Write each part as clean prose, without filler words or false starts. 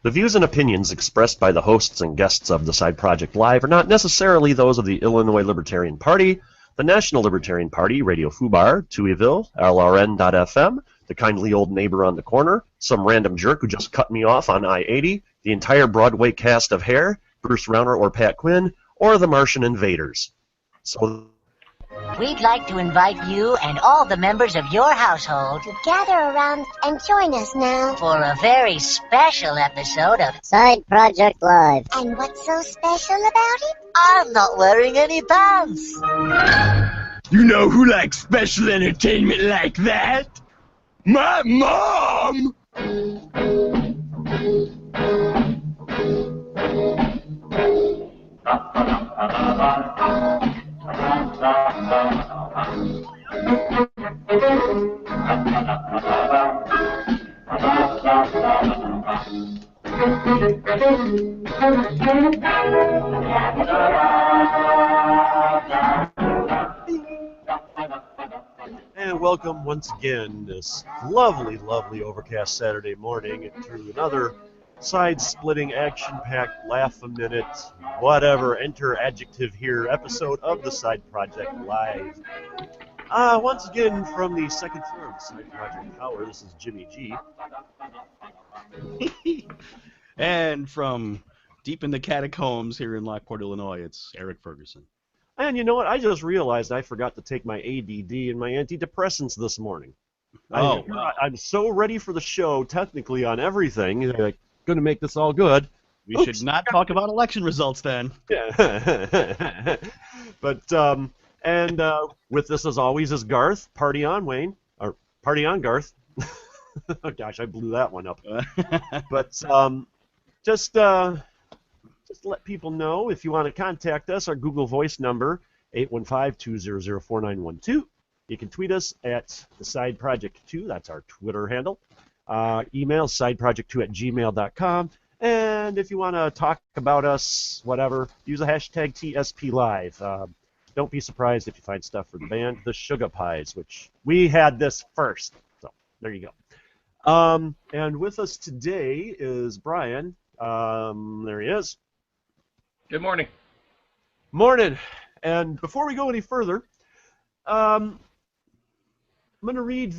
The views and opinions expressed by the hosts and guests of the Side Project Live are not necessarily those of the Illinois Libertarian Party, the National Libertarian Party, Radio Fubar, Tuieville, LRN.FM, the kindly old neighbor on the corner, some random jerk who just cut me off on I-80, the entire Broadway cast of Hair, Bruce Rauner or Pat Quinn, or the Martian Invaders. So we'd like to invite you and all the members of your household to gather around and join us now for a very special episode of Side Project Live. And what's so special about it? I'm not wearing any pants. You know who likes special entertainment like that? My mom! And welcome once again this lovely, lovely overcast Saturday morning to another side-splitting, action-packed, laugh-a-minute, whatever, enter adjective here, episode of the Side Project Live. Once again, from the second floor of the Side Project Tower, this is Jimmy G. And from deep in the catacombs here in Lockport, Illinois, it's Eric Ferguson. And you know what? I just realized I forgot to take my ADD and my antidepressants this morning. Oh, I'm so ready for the show, technically, on everything. Like, going to make this all good. We should not talk about election results then. Yeah. But, with this, as always, is Garth. Party on, Wayne. Or, party on, Garth. Oh, gosh, I blew that one up. But, just let people know, if you want to contact us, our Google Voice number, 815-200-4912. You can tweet us at the Side Project 2. That's our Twitter handle. Email sideproject2@gmail.com. And if you want to talk about us, whatever, use the hashtag TSPLive. Don't be surprised if you find stuff for the band, the Sugar Pies, which we had this first. So there you go. And with us today is Brian. There he is. Good morning. Morning. And before we go any further, I'm going to read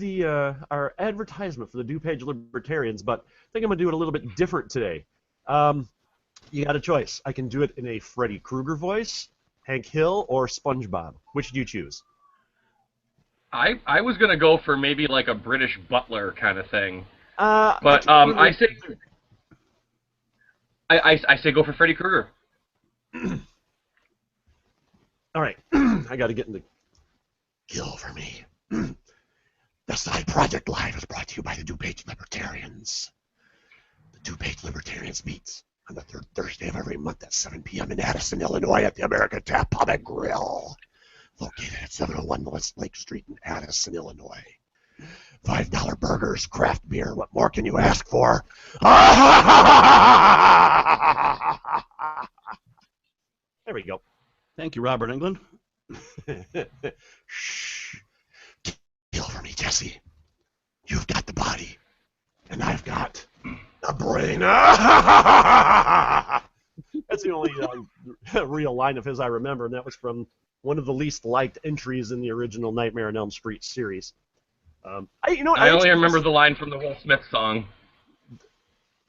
our advertisement for the DuPage Libertarians, but I think I'm going to do it a little bit different today. You got a choice. I can do it in a Freddy Krueger voice, Hank Hill, or SpongeBob. Which do you choose? I was going to go for maybe like a British butler kind of thing. But I say go for Freddy Krueger. All right. I got to get into Kill for me. The Side Project Live is brought to you by the DuPage Libertarians. The DuPage Libertarians meets on the third Thursday of every month at 7 p.m. in Addison, Illinois at the American Tap Pub and Grill, located at 701 West Lake Street in Addison, Illinois. $5 burgers, craft beer. What more can you ask for? There we go. Thank you, Robert Englund. Shh. Kill for me, Jesse. You've got the body, and I've got the brain. That's the only real line of his I remember, and that was from one of the least liked entries in the original Nightmare on Elm Street series. I only remember the line from the Will Smith song.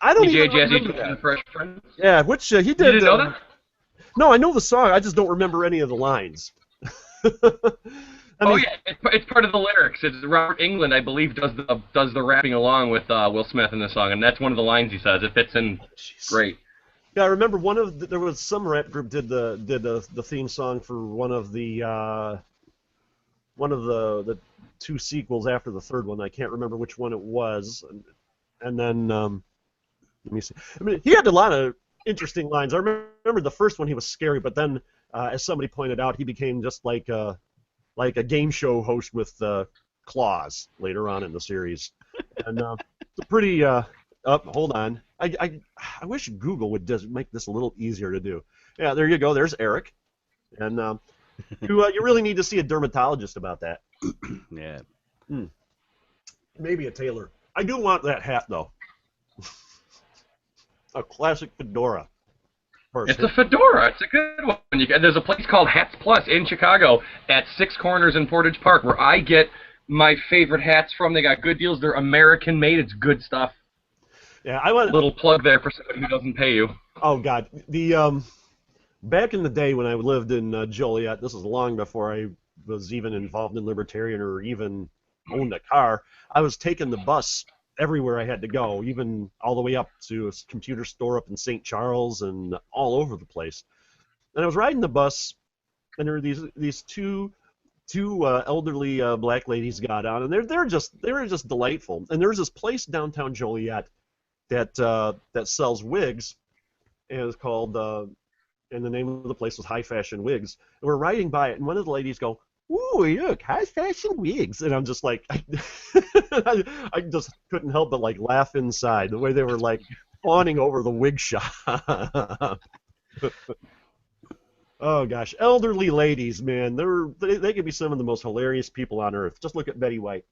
I don't DJ even Jazzy remember that. Fresh Prince. Yeah, which he did. You didn't know that? No, I know the song. I just don't remember any of the lines. Yeah, it's part of the lyrics. It's Robert Englund, I believe, does the rapping along with Will Smith in the song, and that's one of the lines he says. It fits in great. Yeah, I remember there was some rap group did the theme song for one of the two sequels after the third one. I can't remember which one it was, and then let me see. I mean, he had a lot of interesting lines. I remember the first one he was scary, but then, as somebody pointed out, he became just like a game show host with claws later on in the series. And it's a pretty. Hold on. I wish Google would just make this a little easier to do. Yeah, there you go. There's Eric, and you really need to see a dermatologist about that. Yeah. Maybe a tailor. I do want that hat though. A classic fedora. It's a fedora. It's a good one. There's a place called Hats Plus in Chicago at Six Corners in Portage Park where I get my favorite hats from. They got good deals. They're American made. It's good stuff. Yeah, I want little plug there for somebody who doesn't pay you. Oh God, the back in the day when I lived in Joliet, this is long before I was even involved in libertarian or even owned a car. I was taking the bus everywhere I had to go, even all the way up to a computer store up in St. Charles and all over the place. And I was riding the bus, and there were these two elderly black ladies got on, and they were just delightful. And there's this place downtown Joliet that sells wigs, and it's called and the name of the place was High Fashion Wigs. And we're riding by it, and one of the ladies go, "Ooh, look, High Fashion Wigs," and I'm just like, I just couldn't help but like laugh inside the way they were like fawning over the wig shop. Oh gosh, elderly ladies, man, they could be some of the most hilarious people on earth. Just look at Betty White.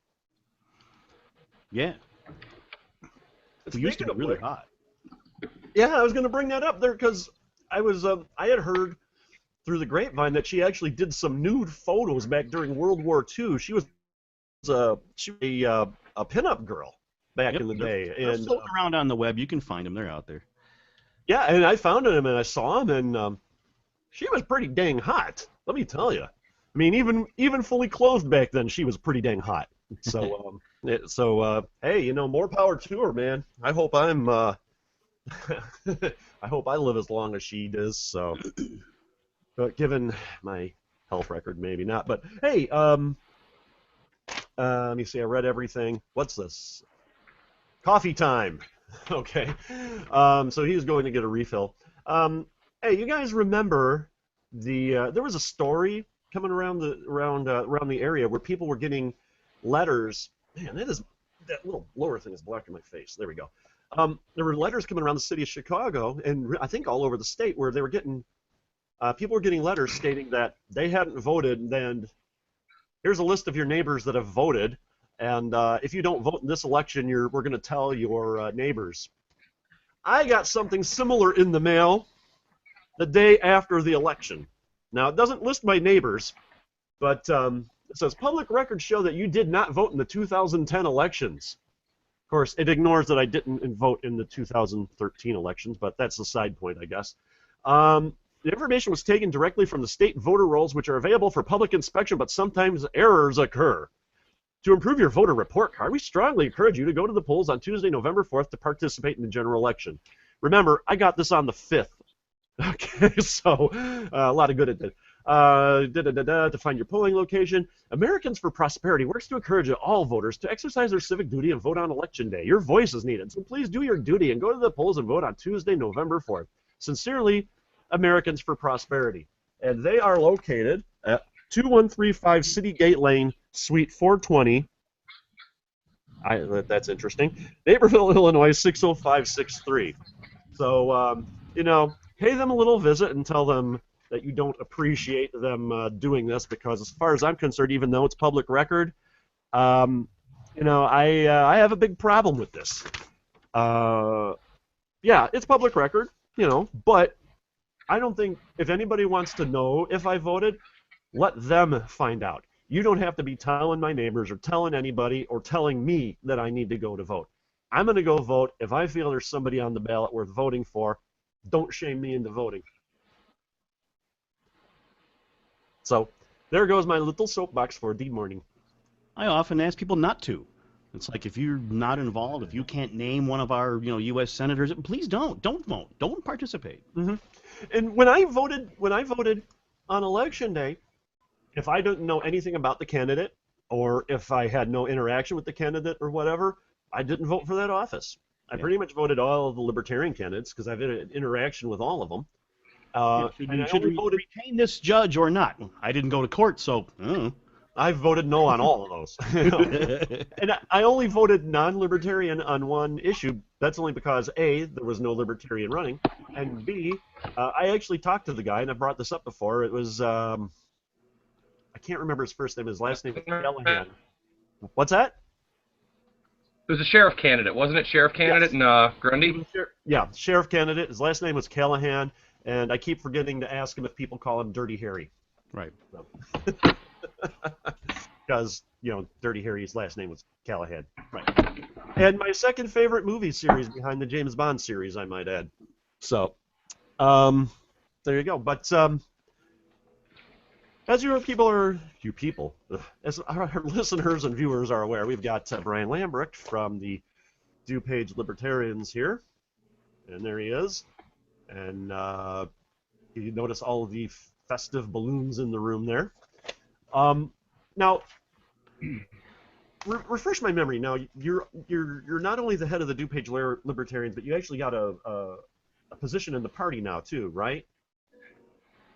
Yeah. Who used to be really hot. Yeah, I was going to bring that up there because I had heard through the grapevine that she actually did some nude photos back during World War II. She was a pinup girl back in the day. They're floating around on the web. You can find them. They're out there. Yeah, and I found them and I saw them, and she was pretty dang hot. Let me tell you. I mean, even fully clothed back then, she was pretty dang hot. So, hey, more power to her, man. I hope I hope I live as long as she does. So, but given my health record, maybe not. But hey, let me see. I read everything. What's this? Coffee time. Okay. So he's going to get a refill. Hey, you guys remember there was a story coming around the area where people were getting letters. Man, that little blower thing is blocking my face. There we go. There were letters coming around the city of Chicago, and I think all over the state, where they were getting people were getting letters stating that they hadn't voted, and here's a list of your neighbors that have voted, and if you don't vote in this election, we're going to tell your neighbors. I got something similar in the mail the day after the election. Now, it doesn't list my neighbors, but it says public records show that you did not vote in the 2010 elections. Of course, it ignores that I didn't vote in the 2013 elections, but that's a side point, I guess. The information was taken directly from the state voter rolls, which are available for public inspection, but sometimes errors occur. To improve your voter report card, we strongly encourage you to go to the polls on Tuesday, November 4th to participate in the general election. Remember, I got this on the 5th. Okay, so a lot of good it did. To find your polling location. Americans for Prosperity works to encourage all voters to exercise their civic duty and vote on Election Day. Your voice is needed, so please do your duty and go to the polls and vote on Tuesday, November 4th. Sincerely, Americans for Prosperity. And they are located at 2135 City Gate Lane, Suite 420. That's interesting. Naperville, Illinois, 60563. So, pay them a little visit and tell them that you don't appreciate them doing this, because as far as I'm concerned, even though it's public record, I have a big problem with this. Yeah, it's public record, but I don't think if anybody wants to know if I voted, let them find out. You don't have to be telling my neighbors or telling anybody or telling me that I need to go to vote. I'm going to go vote. If I feel there's somebody on the ballot worth voting for, don't shame me into voting. So there goes my little soapbox for the morning. I often ask people not to. It's like, if you're not involved, if you can't name one of our, U.S. senators, please don't vote. Don't participate. Mm-hmm. And when I voted on Election Day, if I didn't know anything about the candidate, or if I had no interaction with the candidate or whatever, I didn't vote for that office. I pretty much voted all of the Libertarian candidates because I've had an interaction with all of them. Should we retain this judge or not? I didn't go to court, so I voted no on all of those. And I only voted non-libertarian on one issue. That's only because A, there was no libertarian running, and B, I actually talked to the guy, and I brought this up before. It was I can't remember his first name. His last name was Callahan. What's that? It was a sheriff candidate, wasn't it? Sheriff candidate in Grundy? Yeah, sheriff candidate. His last name was Callahan, and I keep forgetting to ask him if people call him Dirty Harry. Right. Because, Dirty Harry's last name was Callahan. Right. And my second favorite movie series behind the James Bond series, I might add. So, there you go. But as as our listeners and viewers are aware, we've got Brian Lambrecht from the DuPage Libertarians here. And there he is. And you notice all of the festive balloons in the room there. Now, refresh my memory. Now, you're not only the head of the DuPage Libertarians, but you actually got a position in the party now too, right?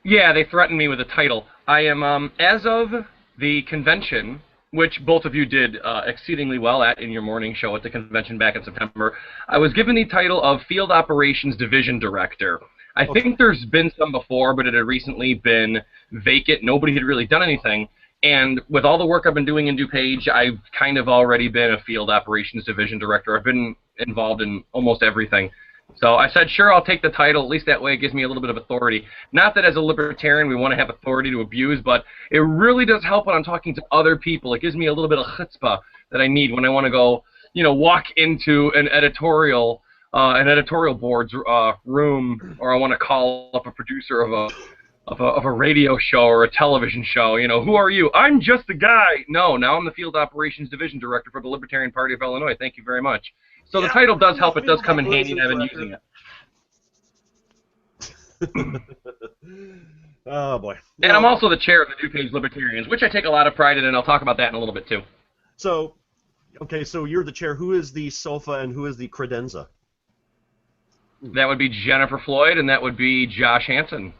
Yeah, they threatened me with a title. I am, as of the convention, which both of you did exceedingly well at in your morning show at the convention back in September, I was given the title of Field Operations Division Director. I think there's been some before, but it had recently been vacant. Nobody had really done anything. And with all the work I've been doing in DuPage, I've kind of already been a Field Operations Division Director. I've been involved in almost everything. So I said, sure, I'll take the title. At least that way it gives me a little bit of authority. Not that as a libertarian we want to have authority to abuse, but it really does help when I'm talking to other people. It gives me a little bit of chutzpah that I need when I want to go, walk into an editorial board's room, or I want to call up a producer of a radio show or a television show. Who are you? I'm just a guy. No, now I'm the Field Operations Division Director for the Libertarian Party of Illinois. Thank you very much. So the title does help. It does come in handy, and I've been using it. Oh, boy. And I'm also the chair of the DuPage Libertarians, which I take a lot of pride in, and I'll talk about that in a little bit, too. So, okay, so you're the chair. Who is the sofa and who is the credenza? That would be Jennifer Floyd, and that would be Josh Hansen.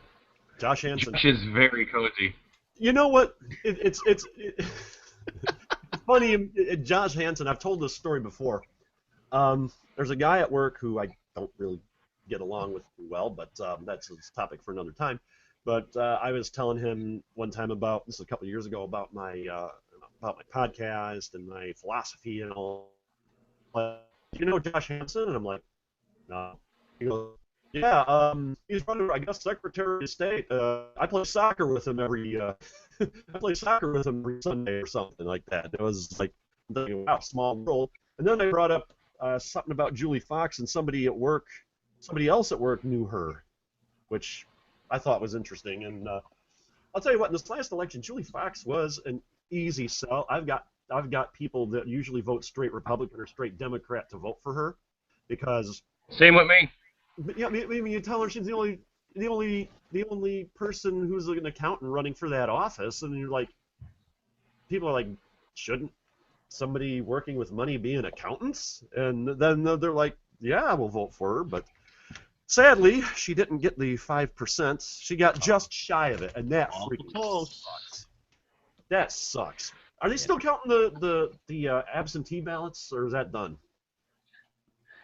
Josh Hansen. Josh is very cozy. You know what? It's funny, Josh Hansen, I've told this story before. There's a guy at work who I don't really get along with too well, but that's a topic for another time. But I was telling him one time this is a couple of years ago, about my podcast and my philosophy and all. You know Josh Hansen? And I'm like, no. He goes, yeah, he's running, I guess, Secretary of State. I play soccer with him every Sunday or something like that. It was like, wow, small world. And then I brought up something about Julie Fox, and somebody else at work knew her, which I thought was interesting. And I'll tell you what, in this last election, Julie Fox was an easy sell. I've got people that usually vote straight Republican or straight Democrat to vote for her, because. Same with me. Yeah, I mean, you tell her she's the only person who's an accountant running for that office, and you're like, people are like, shouldn't somebody working with money be an accountant? And then they're like, yeah, we'll vote for her. But sadly, she didn't get the 5%. She got just shy of it, and that freaking sucks. That sucks. Are they still counting the absentee ballots, or is that done?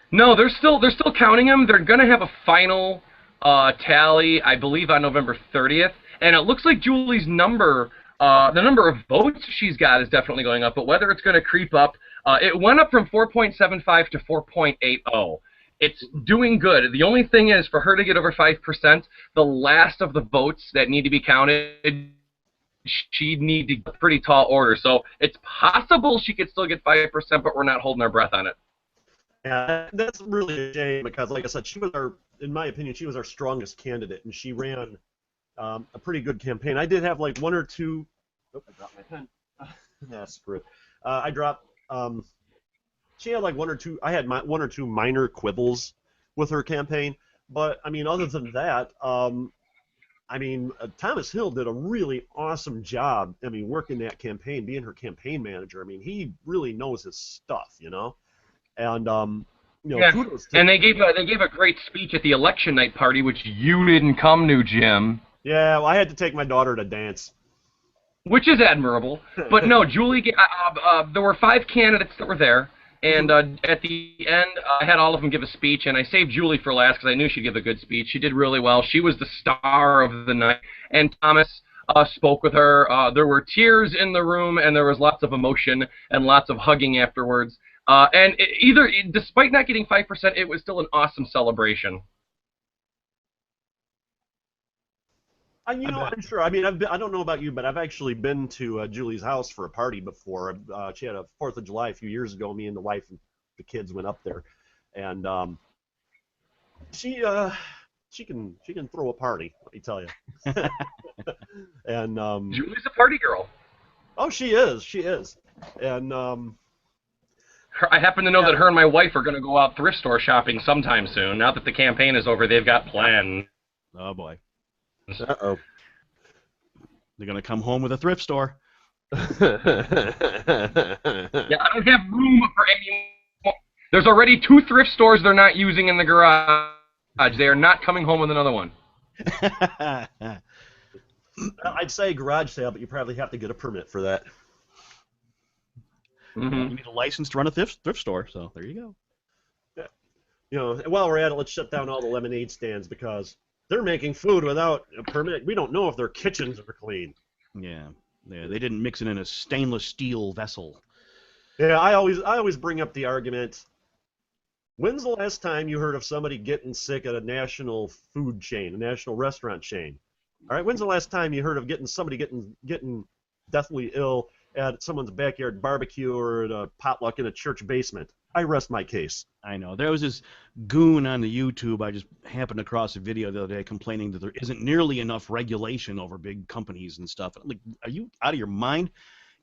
No, they're still counting them. They're going to have a final tally, I believe, on November 30th. And it looks like Julie's number, the number of votes she's got is definitely going up. But whether it's going to creep up, it went up from 4.75 to 4.80. It's doing good. The only thing is, for her to get over 5%, the last of the votes that need to be counted, she'd need to get a pretty tall order. So it's possible she could still get 5%, but we're not holding our breath on it. Yeah, that's really a shame, because, like I said, in my opinion, she was our strongest candidate, and she ran a pretty good campaign. I did have like one or two. Oh, I dropped my pen. Nah, screw it. I dropped. She had like one or two. I had one or two minor quibbles with her campaign, but I mean, other than that, Thomas Hill did a really awesome job. I mean, working that campaign, being her campaign manager. I mean, he really knows his stuff, And kudos to and they gave a great speech at the election night party, which you didn't come to, Jim. Yeah, well, I had to take my daughter to dance. Which is admirable. But no, Julie, there were 5 candidates that were there, and at the end, I had all of them give a speech, and I saved Julie for last because I knew she'd give a good speech. She did really well. She was the star of the night, and Thomas spoke with her. There were tears in the room, and there was lots of emotion and lots of hugging afterwards. Despite not getting 5%, it was still an awesome celebration. I'm sure. I mean, I don't know about you, but I've actually been to Julie's house for a party before. She had a 4th of July a few years ago. Me and the wife and the kids went up there, and she can throw a party. Let me tell you. And Julie's a party girl. oh, she is, and I happen to know that her and my wife are going to go out thrift store shopping sometime soon. Now that the campaign is over, they've got plans. Oh boy. uh-oh. They're going to come home with a thrift store. Yeah, I don't have room for any more. There's already 2 thrift stores they're not using in the garage. They are not coming home with another one. I'd say garage sale, but you probably have to get a permit for that. You need a license to run a thrift store, so there you go. Yeah. You know, while we're at it, let's shut down all the lemonade stands because they're making food without a permit. We don't know if their kitchens are clean. Yeah, they didn't mix it in a stainless steel vessel. Yeah, I always bring up the argument. When's the last time you heard of somebody getting sick at a national food chain, a national restaurant chain? All right, when's the last time you heard of somebody getting deathly ill at someone's backyard barbecue or at a potluck in a church basement? I rest my case. I know. There was this goon on the YouTube. I just happened across a video the other day complaining that there isn't nearly enough regulation over big companies and stuff. Like, are you out of your mind?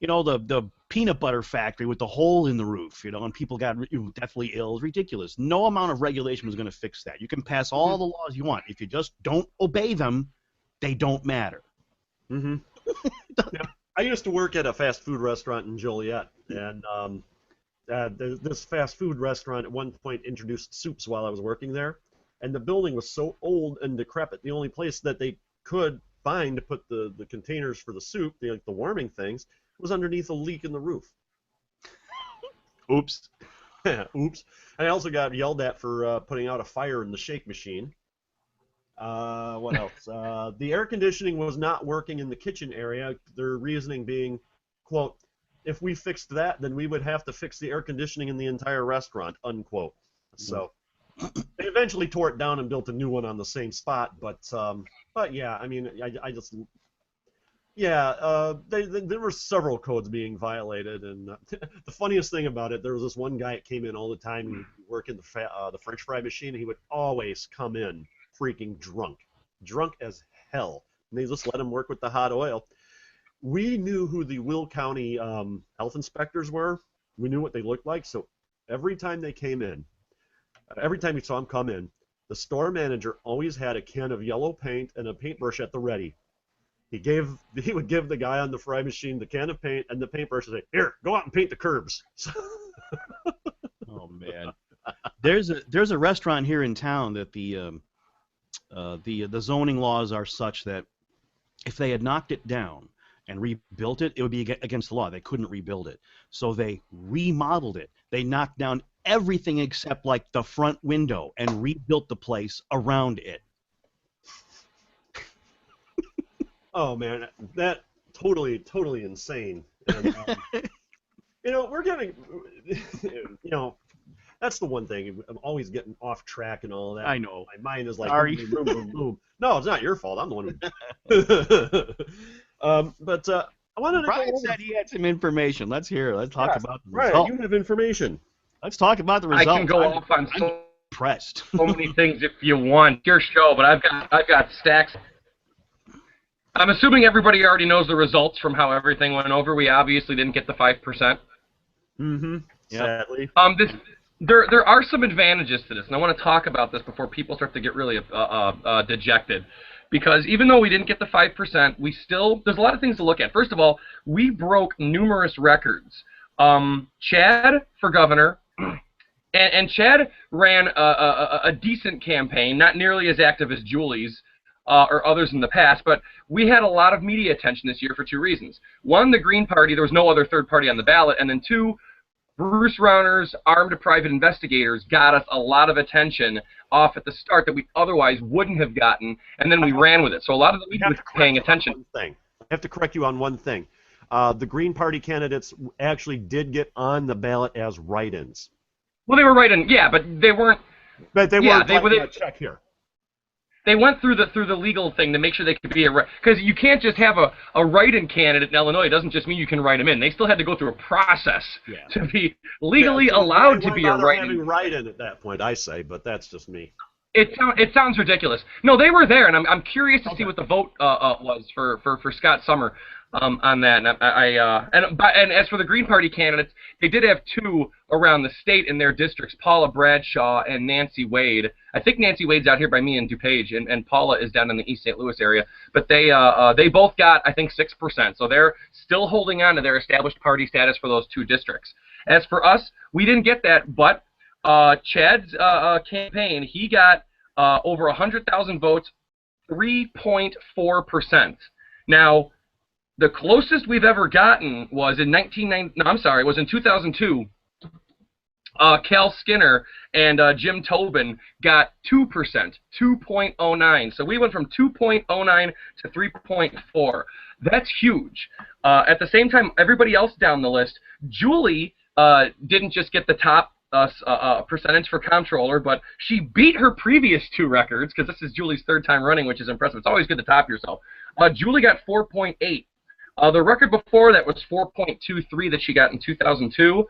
You know, the peanut butter factory with the hole in the roof, you know, and people got deathly ill is ridiculous. No amount of regulation was going to fix that. You can pass all the laws you want. If you just don't obey them, they don't matter. Mm-hmm. Yeah. I used to work at a fast food restaurant in Joliet, and this fast food restaurant at one point introduced soups while I was working there, and the building was so old and decrepit. The only place that they could find to put the containers for the soup, the warming things, was underneath a leak in the roof. Oops. Oops. I also got yelled at for putting out a fire in the shake machine. What else? The air conditioning was not working in the kitchen area. Their reasoning being, quote, if we fixed that, then we would have to fix the air conditioning in the entire restaurant, unquote. So they eventually tore it down and built a new one on the same spot. But yeah, I mean, I just, yeah, there were several codes being violated. And the funniest thing about it, there was this one guy that came in all the time and work in the French fry machine. And he would always come in freaking drunk as hell. And they just let him work with the hot oil. We knew who the Will County health inspectors were. We knew what they looked like. So every time they came in, every time you saw them come in, the store manager always had a can of yellow paint and a paintbrush at the ready. He would give the guy on the fry machine the can of paint and the paintbrush and say, "Here, go out and paint the curbs." Oh man, there's a restaurant here in town that the zoning laws are such that if they had knocked it down and rebuilt it, it would be against the law. They couldn't rebuild it. So they remodeled it. They knocked down everything except like the front window and rebuilt the place around it. Oh man, that totally insane. And, you know, we're getting, you know, that's the one thing. I'm always getting off track and all that. I know. My mind is like, Sorry. boom, boom, boom. No, it's not your fault. I'm the one who. But I wanted to Brian go over. said he had some information. Let's hear it. Let's talk about the Right, result. you have information. Let's talk about the result. I can go off on I'm impressed. so many things if you want. Your show, but I've got stacks. I'm assuming everybody already knows the results from how everything went over. We obviously didn't get the 5%. Mm-hmm. Yep. Sadly. There are some advantages to this, and I want to talk about this before people start to get really dejected. Because even though we didn't get the 5%, there's a lot of things to look at. First of all, we broke numerous records. Chad for governor, and Chad ran a decent campaign, not nearly as active as Julie's or others in the past, but we had a lot of media attention this year for 2 reasons. One, the Green Party, there was no other third party on the ballot, and then 2, Bruce Rauner's armed private investigators got us a lot of attention off at the start that we otherwise wouldn't have gotten, and then we ran with it. So a lot of the media was paying attention. I have to correct you on one thing. The Green Party candidates actually did get on the ballot as write-ins. Well, they were write-in, yeah, but they weren't. But they weren't like, check here. They went through the legal thing to make sure they could be because you can't just have a write-in candidate in Illinois. It doesn't just mean you can write them in. They still had to go through a process to be legally allowed to be a write-in. Having write-in at that point, I say, but that's just me. It sounds ridiculous. No, they were there, and I'm curious to see what the vote was for Scott Summer on that. And as for the Green Party candidates, they did have two around the state in their districts: Paula Bradshaw and Nancy Wade. I think Nancy Wade's out here by me in DuPage, and Paula is down in the East St. Louis area. But they both got, I think, 6%. So they're still holding on to their established party status for those two districts. As for us, we didn't get that, but Chad's campaign, he got over 100,000 votes, 3.4%. Now, the closest we've ever gotten was in 2002. Cal Skinner and Jim Tobin got 2%, 2.09. So we went from 2.09 to 3.4. That's huge. At the same time, everybody else down the list, Julie didn't just get the top percentage for comptroller, but she beat her previous two records, because this is Julie's third time running, which is impressive. It's always good to top yourself. Julie got 4.8. The record before that was 4.23 that she got in 2002.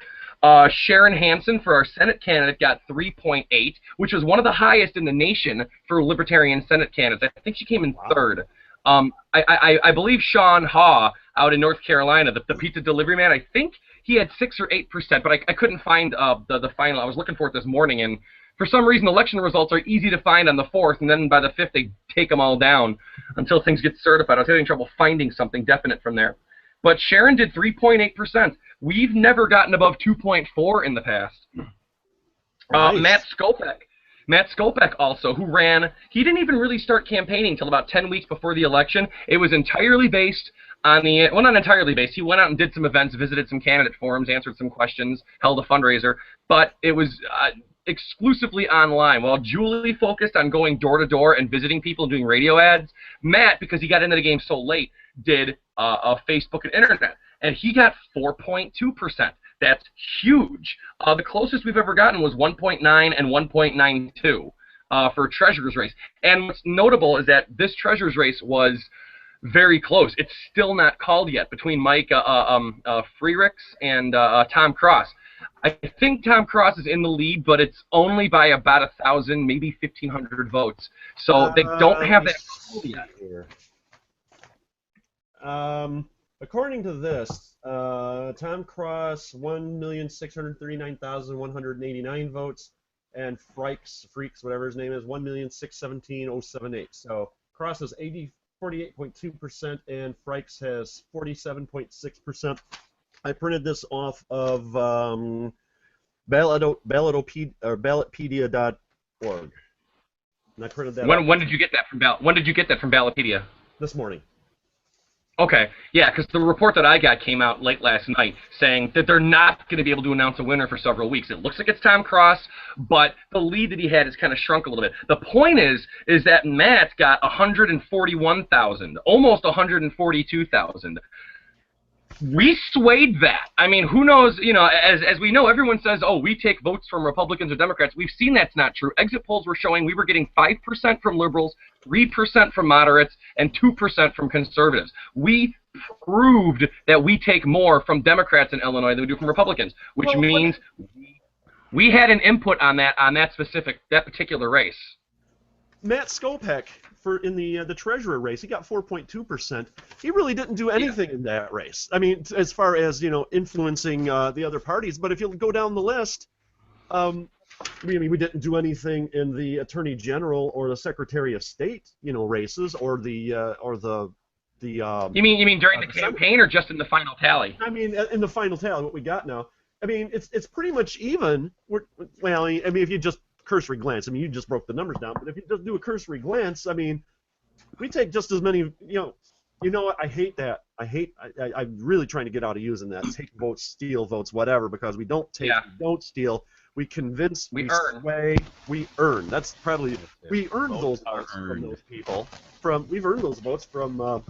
Sharon Hansen, for our Senate candidate, got 3.8, which was one of the highest in the nation for Libertarian Senate candidates. I think she came in third. I believe Sean Haw out in North Carolina, the pizza delivery man, I think he had 6 or 8%, but I couldn't find the final. I was looking for it this morning, and for some reason, election results are easy to find on the 4th, and then by the 5th, they take them all down until things get certified. I was having trouble finding something definite from there. But Sharon did 3.8%. We've never gotten above 2.4 in the past. Nice. Matt Skopek also, who ran, he didn't even really start campaigning until about 10 weeks before the election. It was entirely based on the, well, not entirely based. He went out and did some events, visited some candidate forums, answered some questions, held a fundraiser, but it was exclusively online. While Julie focused on going door to door and visiting people and doing radio ads, Matt, because he got into the game so late, did Facebook and internet, and he got 4.2%. That's huge. The closest we've ever gotten was 1.9 and 1.92 for treasurer's race. And what's notable is that this treasurer's race was very close. It's still not called yet between Mike Freericks and Tom Cross. I think Tom Cross is in the lead, but it's only by about 1,000, maybe 1,500 votes. So they don't have that called yet. According to this, Tom Cross, 1,639,189 votes, and Freaks, whatever his name is, 1,617,078. So Cross has 48.2%, and Freaks has 47.6%. I printed this off of ballotpedia.org. And I printed that. When did you get that from Ballotpedia? This morning. Okay, yeah, because the report that I got came out late last night saying that they're not going to be able to announce a winner for several weeks. It looks like it's Tom Cross, but the lead that he had has kind of shrunk a little bit. The point is that Matt got 141,000, almost 142,000. We swayed that. I mean, who knows, you know, as we know, everyone says, oh, we take votes from Republicans or Democrats. We've seen that's not true. Exit polls were showing we were getting 5% from liberals, 3% from moderates, and 2% from conservatives. We proved that we take more from Democrats in Illinois than we do from Republicans, which means we had an input on that particular race. Matt Skopek, in the treasurer race, he got 4.2%. He really didn't do anything in that race. I mean, as far as, you know, influencing the other parties. But if you go down the list, we didn't do anything in the Attorney General or the Secretary of State, you know, races, or the You mean during the campaign or just in the final tally? I mean, in the final tally, what we got now. I mean, it's pretty much even. Well, I mean, if you just cursory glance. I mean, you just broke the numbers down, but if you just do a cursory glance, I mean, we take just as many. You know what? I hate that. I'm really trying to get out of using that. Take votes, steal votes, whatever, because we don't take, we don't steal. We convince, we earn. Sway, we earn. That's probably we earned those votes from those people. We've earned those votes from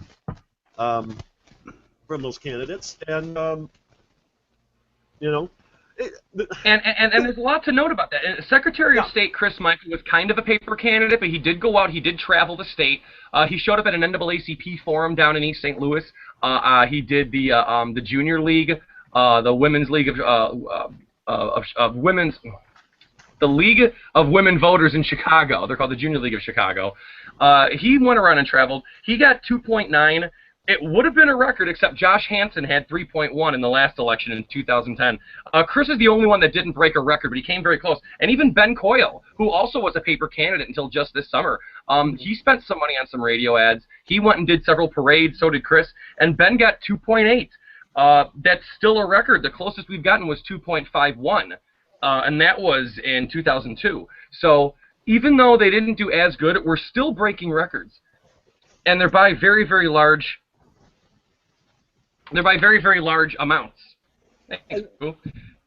from those candidates, and you know. And there's a lot to note about that. Secretary of State Chris Michael was kind of a paper candidate, but he did go out. He did travel the state. He showed up at an NAACP forum down in East St. Louis. He did the Junior League, the Women's League of Women's, the League of Women Voters in Chicago. They're called the Junior League of Chicago. He went around and traveled. He got 2.9. It would have been a record, except Josh Hansen had 3.1 in the last election in 2010. Chris is the only one that didn't break a record, but he came very close. And even Ben Coyle, who also was a paper candidate until just this summer, he spent some money on some radio ads. He went and did several parades, so did Chris, and Ben got 2.8. That's still a record. The closest we've gotten was 2.51, and that was in 2002. So even though they didn't do as good, we're still breaking records. And they're by very, very large... They're by very, very large amounts. You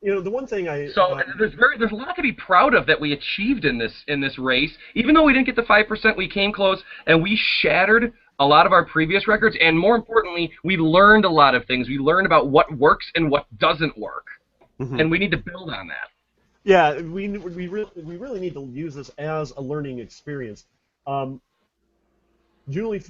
know, the one thing there's a lot to be proud of that we achieved in this race. Even though we didn't get the 5%, we came close, and we shattered a lot of our previous records. And more importantly, we learned a lot of things. We learned about what works and what doesn't work, and we need to build on that. Yeah, we really need to use this as a learning experience. Julie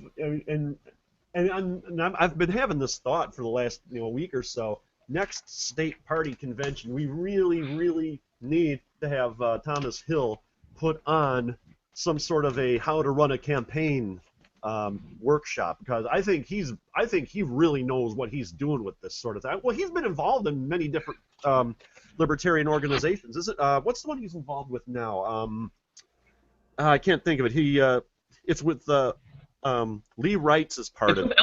And I've been having this thought for the last week or so. Next state party convention, we really, really need to have Thomas Hill put on some sort of a how to run a campaign workshop, because I think he really knows what he's doing with this sort of thing. Well, he's been involved in many different libertarian organizations. Is it what's the one he's involved with now? I can't think of it. It's with Lee Wrights is part of it.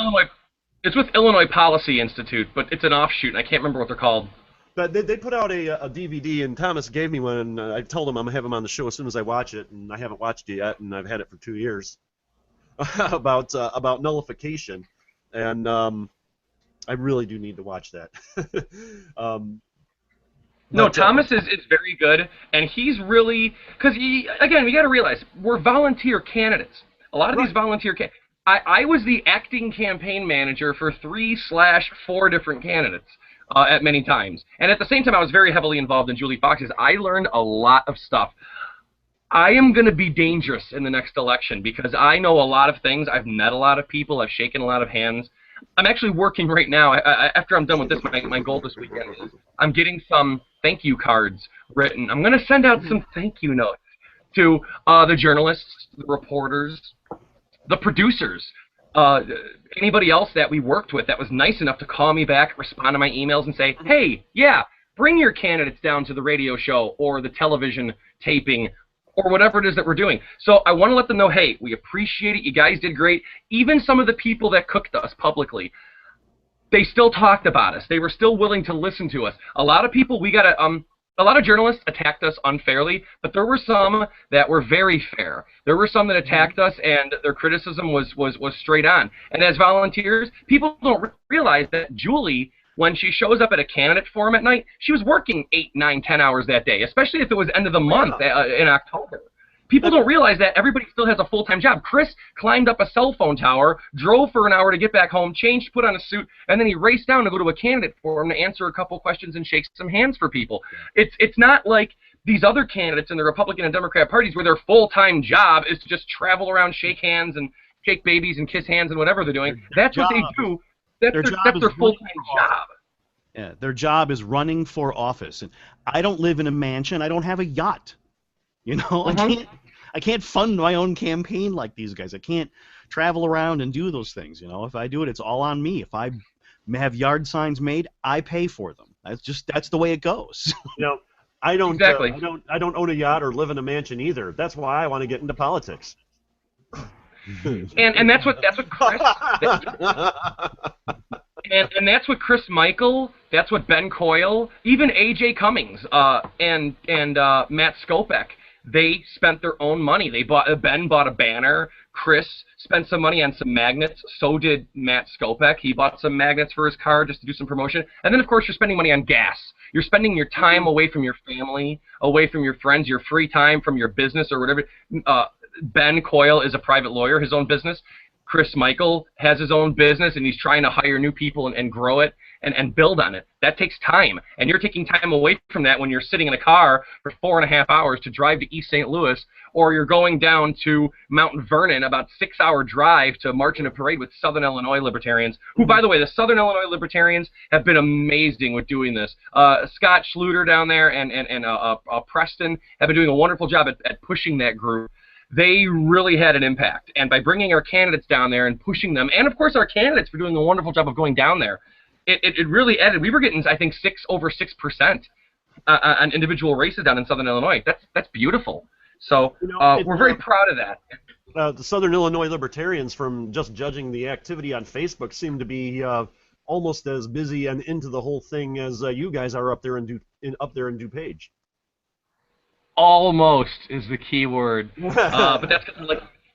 It's with Illinois Policy Institute, but it's an offshoot, and I can't remember what they're called. But they put out a DVD, and Thomas gave me one, and I told him I'm going to have him on the show as soon as I watch it, and I haven't watched it yet, and I've had it for 2 years, about nullification, and I really do need to watch that. Thomas is very good, and he's really, because again, we got to realize, we're volunteer candidates. A lot of these volunteer candidates. I was the acting campaign manager for 3/4 different candidates at many times. And at the same time, I was very heavily involved in Julie Fox's. I learned a lot of stuff. I am going to be dangerous in the next election because I know a lot of things. I've met a lot of people. I've shaken a lot of hands. I'm actually working right now. After I'm done with this, my goal this weekend is I'm getting some thank you cards written. I'm going to send out some thank you notes to the journalists, the reporters, the producers, anybody else that we worked with that was nice enough to call me back, respond to my emails, and say, hey, yeah, bring your candidates down to the radio show or the television taping or whatever it is that we're doing. So I want to let them know, hey, we appreciate it. You guys did great. Even some of the people that cooked us publicly, they still talked about us. They were still willing to listen to us. A lot of people, a lot of journalists attacked us unfairly, but there were some that were very fair. There were some that attacked us, and their criticism was straight on. And as volunteers, people don't realize that Julie, when she shows up at a candidate forum at night, she was working 8, 9, 10 hours that day, especially if it was end of the month in October. People don't realize that everybody still has a full-time job. Chris climbed up a cell phone tower, drove for an hour to get back home, changed, put on a suit, and then he raced down to go to a candidate forum to answer a couple questions and shake some hands for people. It's not like these other candidates in the Republican and Democrat parties where their full-time job is to just travel around, shake hands, and shake babies and kiss hands and whatever they're doing. That's what they do. That's their full-time job. Yeah, their job is running for office. And I don't live in a mansion. I don't have a yacht. You know, I can't fund my own campaign like these guys. I can't travel around and do those things. You know, if I do it, it's all on me. If I have yard signs made, I pay for them. That's the way it goes. You know, I don't exactly. I don't own a yacht or live in a mansion either. That's why I want to get into politics. And that's what Chris. And that's what Chris Michael, that's what Ben Coyle, even A.J. Cummings, and Matt Skopek. They spent their own money. Ben bought a banner. Chris spent some money on some magnets. So did Matt Skopek. He bought some magnets for his car just to do some promotion. And then, of course, you're spending money on gas. You're spending your time away from your family, away from your friends, your free time from your business or whatever. Ben Coyle is a private lawyer, his own business. Chris Michael has his own business and he's trying to hire new people and grow it and build on it. That takes time, and you're taking time away from that when you're sitting in a car for 4.5 hours to drive to East St. Louis, or you're going down to Mount Vernon, about 6-hour drive to march in a parade with Southern Illinois Libertarians, who, by the way, the Southern Illinois Libertarians have been amazing with doing this. Scott Schluter down there and Preston have been doing a wonderful job at pushing that group. They really had an impact, and by bringing our candidates down there and pushing them, and of course our candidates for doing a wonderful job of going down there, it really added. We were getting, I think, over 6% on individual races down in Southern Illinois. That's beautiful. So we're very proud of that. The Southern Illinois Libertarians, from just judging the activity on Facebook, seem to be almost as busy and into the whole thing as you guys are up there in DuPage. Almost is the key word, but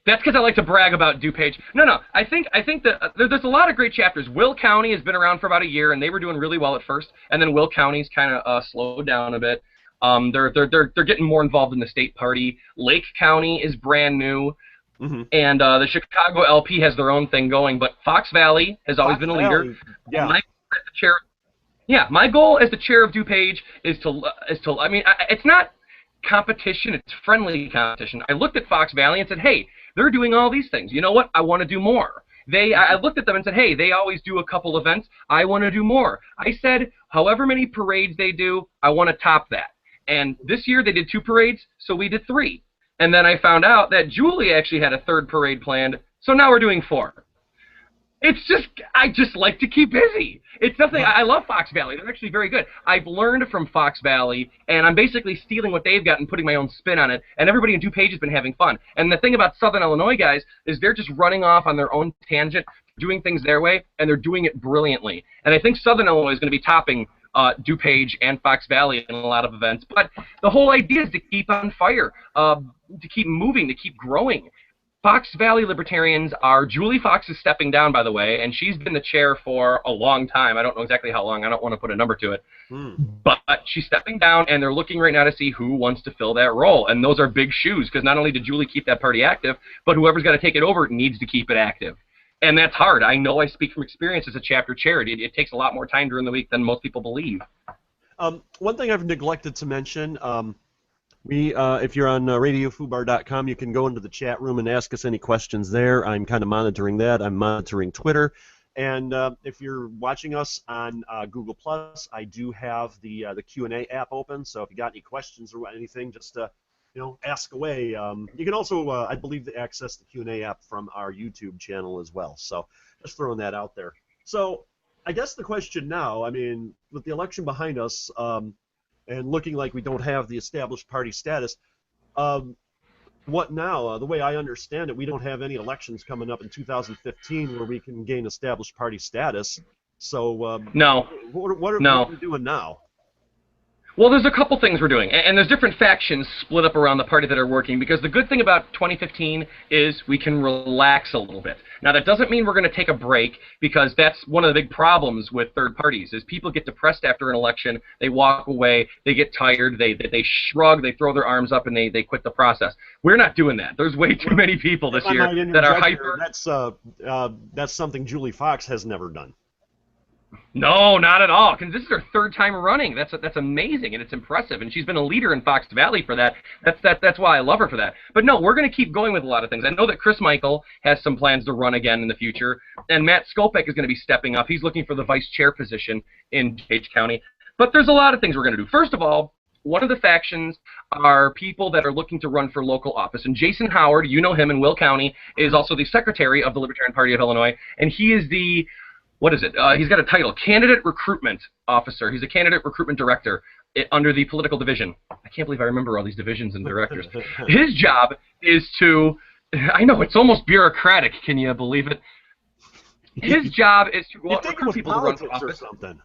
that's because I like to brag about DuPage. No, I think that there's a lot of great chapters. Will County has been around for about a year, and they were doing really well at first, and then Will County's kind of slowed down a bit. They're getting more involved in the state party. Lake County is brand new, and the Chicago LP has their own thing going. But Fox Valley has always been a leader. Yeah. My goal as the chair of DuPage is to. I mean, it's not competition, it's friendly competition. I looked at Fox Valley and said, hey, they're doing all these things. You know what? I want to do more. I looked at them and said, hey, they always do a couple events. I want to do more. I said, however many parades they do, I want to top that. And this year they did 2 parades, so we did 3. And then I found out that Julie actually had a 3rd parade planned, so now we're doing 4. I just like to keep busy. It's nothing. I love Fox Valley. They're actually very good. I've learned from Fox Valley, and I'm basically stealing what they've got and putting my own spin on it. And everybody in DuPage has been having fun. And the thing about Southern Illinois guys is they're just running off on their own tangent, doing things their way, and they're doing it brilliantly. And I think Southern Illinois is going to be topping DuPage and Fox Valley in a lot of events. But the whole idea is to keep on fire, to keep moving, to keep growing. Fox Valley Libertarians are, Julie Fox is stepping down, by the way, and she's been the chair for a long time. I don't know exactly how long. I don't want to put a number to it. But she's stepping down, and they're looking right now to see who wants to fill that role. And those are big shoes, because not only did Julie keep that party active, but whoever's got to take it over needs to keep it active. And that's hard. I know I speak from experience as a chapter chair. It takes a lot more time during the week than most people believe. One thing I've neglected to mention, if you're on radiofubar.com, you can go into the chat room and ask us any questions there. I'm kind of monitoring that. I'm monitoring Twitter. And if you're watching us on Google+, I do have the Q&A app open. So if you got any questions or anything, just ask away. You can also, I believe, access the Q&A app from our YouTube channel as well. So just throwing that out there. So I guess the question now, I mean, with the election behind us, and looking like we don't have the established party status, what now? The way I understand it, we don't have any elections coming up in 2015 where we can gain established party status. So no. What are we doing now? Well, there's a couple things we're doing, and there's different factions split up around the party that are working, because the good thing about 2015 is we can relax a little bit. Now, that doesn't mean we're going to take a break, because that's one of the big problems with third parties, is people get depressed after an election, they walk away, they get tired, they shrug, they throw their arms up, and they quit the process. We're not doing that. There's way too many people this year that are hyper. That's something Julie Fox has never done. No, not at all. Because this is her 3rd time running. That's amazing, and it's impressive. And she's been a leader in Fox Valley for that. That's why I love her for that. But no, we're going to keep going with a lot of things. I know that Chris Michael has some plans to run again in the future, and Matt Skopek is going to be stepping up. He's looking for the vice chair position in DuPage County. But there's a lot of things we're going to do. First of all, one of the factions are people that are looking to run for local office. And Jason Howard, you know him in Will County, is also the secretary of the Libertarian Party of Illinois, and he is the he's got a title, Candidate Recruitment Officer. He's a Candidate Recruitment Director under the Political Division. I can't believe I remember all these divisions and directors. His job is to, I know, it's almost bureaucratic, can you believe it? His job is to go out and recruit people to run for office. Or something.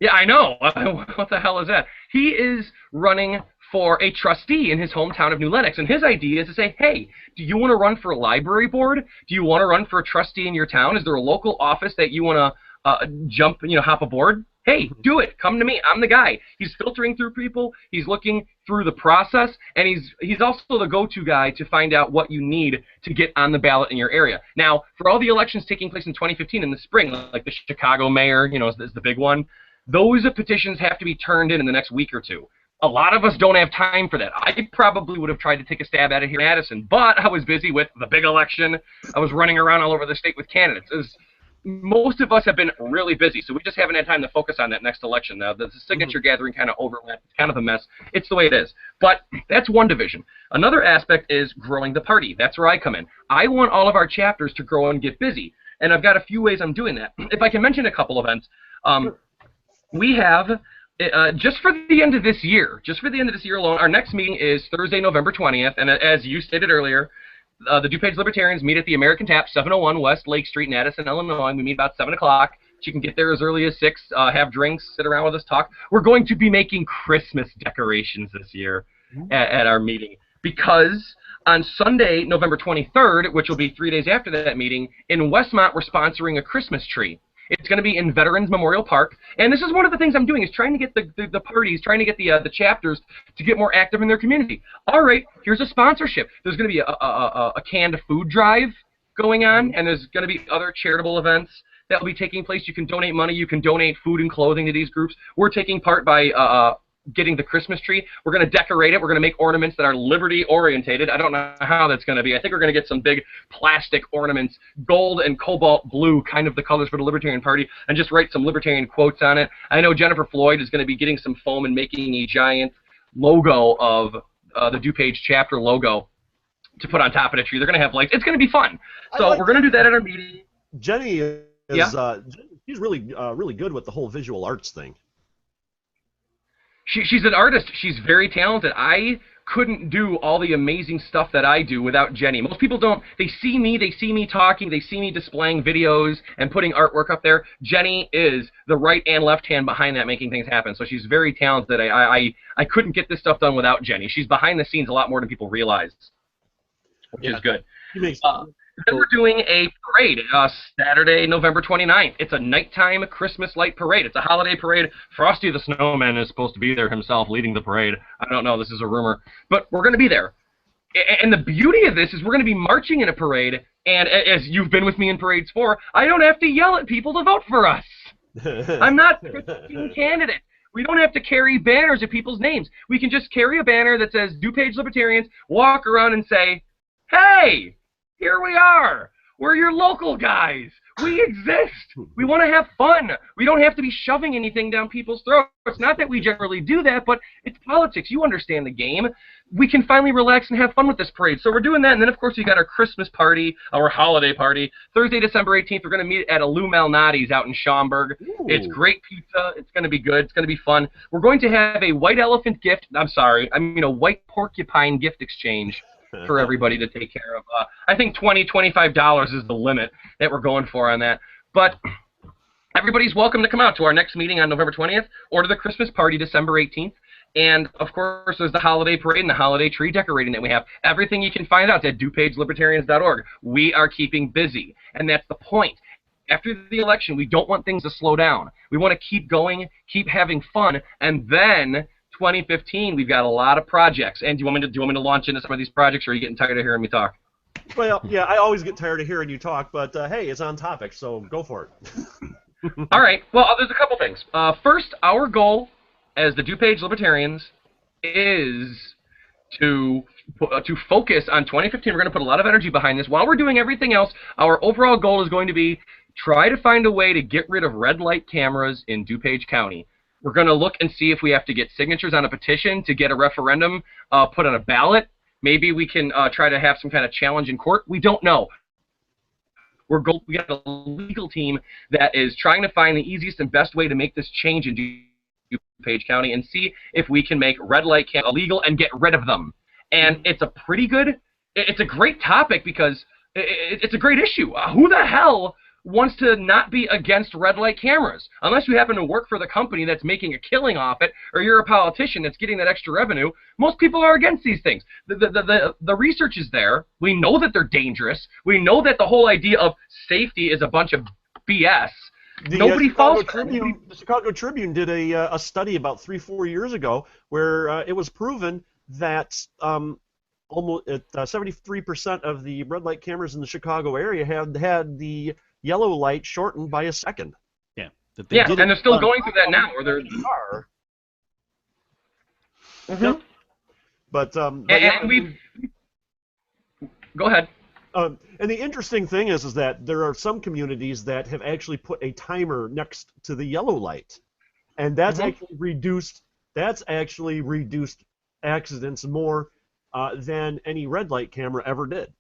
Yeah, I know. What the hell is that? He is running for a trustee in his hometown of New Lenox, and his idea is to say, hey, do you want to run for a library board? Do you want to run for a trustee in your town? Is there a local office that you want to hop aboard? hey, do it. Come to me. I'm the guy. He's filtering through people. He's looking through the process, and he's also the go-to guy to find out what you need to get on the ballot in your area. Now, for all the elections taking place in 2015 in the spring, like the Chicago mayor, is the big one, those petitions have to be turned in the next week or two. A lot of us don't have time for that. I probably would have tried to take a stab at it here in Madison, but I was busy with the big election. I was running around all over the state with candidates. Most of us have been really busy, so we just haven't had time to focus on that next election. Now, the signature gathering kind of overlapped. It's kind of a mess. It's the way it is. But that's one division. Another aspect is growing the party. That's where I come in. I want all of our chapters to grow and get busy, and I've got a few ways I'm doing that. If I can mention a couple events, we have... just for the end of this year, alone, our next meeting is Thursday, November 20th, and as you stated earlier, the DuPage Libertarians meet at the American Tap, 701 West Lake Street in Addison, Illinois. We meet about 7 o'clock. You can get there as early as 6, have drinks, sit around with us, talk. We're going to be making Christmas decorations this year at our meeting, because on Sunday, November 23rd, which will be 3 days after that meeting, in Westmont, we're sponsoring a Christmas tree. It's going to be in Veterans Memorial Park, and this is one of the things I'm doing, is trying to get the parties, trying to get the chapters to get more active in their community. All right, here's a sponsorship. There's going to be a canned food drive going on, and there's going to be other charitable events that will be taking place. You can donate money. You can donate food and clothing to these groups. We're taking part by getting the Christmas tree. We're going to decorate it. We're going to make ornaments that are liberty-orientated. I don't know how that's going to be. I think we're going to get some big plastic ornaments, gold and cobalt blue, kind of the colors for the Libertarian Party, and just write some Libertarian quotes on it. I know Jennifer Floyd is going to be getting some foam and making a giant logo of the DuPage chapter logo to put on top of the tree. They're going to have lights. It's going to be fun. So we're going to do that at our meeting. Jenny is she's really good with the whole visual arts thing. She's an artist. She's very talented. I couldn't do all the amazing stuff that I do without Jenny. Most people don't. They see me talking, they see me displaying videos and putting artwork up there. Jenny is the right and left hand behind that, making things happen. So she's very talented. I couldn't get this stuff done without Jenny. She's behind the scenes a lot more than people realize, which is good. Then we're doing a parade, Saturday, November 29th. It's a nighttime Christmas light parade. It's a holiday parade. Frosty the Snowman is supposed to be there himself leading the parade. I don't know. This is a rumor. But we're going to be there. And the beauty of this is we're going to be marching in a parade, and as you've been with me in parades before, I don't have to yell at people to vote for us. I'm not a candidate. We don't have to carry banners of people's names. We can just carry a banner that says DuPage Libertarians, walk around and say, hey, here we are. We're your local guys. We exist. We want to have fun. We don't have to be shoving anything down people's throats. It's not that we generally do that, but it's politics. You understand the game. We can finally relax and have fun with this parade. So we're doing that, and then, of course, we got our Christmas party, our holiday party. Thursday, December 18th, we're going to meet at a Lou Malnati's out in Schaumburg. Ooh. It's great pizza. It's going to be good. It's going to be fun. We're going to have a white elephant gift. A white porcupine gift exchange for everybody to take care of. I think $20, $25 is the limit that we're going for on that. But everybody's welcome to come out to our next meeting on November 20th or to the Christmas party December 18th. And, of course, there's the holiday parade and the holiday tree decorating that we have. Everything you can find out at DuPageLibertarians.org. We are keeping busy, and that's the point. After the election, we don't want things to slow down. We want to keep going, keep having fun, and then 2015, we've got a lot of projects. And do you want me to launch into some of these projects, or are you getting tired of hearing me talk? Well, yeah, I always get tired of hearing you talk, but hey, it's on topic, so go for it. All right. Well, there's a couple things. First, our goal as the DuPage Libertarians is to focus on 2015. We're going to put a lot of energy behind this. While we're doing everything else, our overall goal is going to be try to find a way to get rid of red light cameras in DuPage County. We're going to look and see if we have to get signatures on a petition to get a referendum put on a ballot. Maybe we can try to have some kind of challenge in court. We don't know. We got a legal team that is trying to find the easiest and best way to make this change in DuPage County and see if we can make red light cameras illegal and get rid of them. And it's a great topic because it's a great issue. Who the hell wants to not be against red light cameras? Unless you happen to work for the company that's making a killing off it, or you're a politician that's getting that extra revenue, most people are against these things. The research is there. We know that they're dangerous. We know that the whole idea of safety is a bunch of BS. Nobody falls for it. The Chicago Tribune did a study about 3-4 years ago where it was proven that almost 73% of the red light cameras in the Chicago area had the yellow light shortened by a second. Yeah. Yeah, and they're still going through that now. Or they're. Yep. But we've. Go ahead. And the interesting thing is that there are some communities that have actually put a timer next to the yellow light, and that's actually reduced. That's actually reduced accidents more than any red light camera ever did.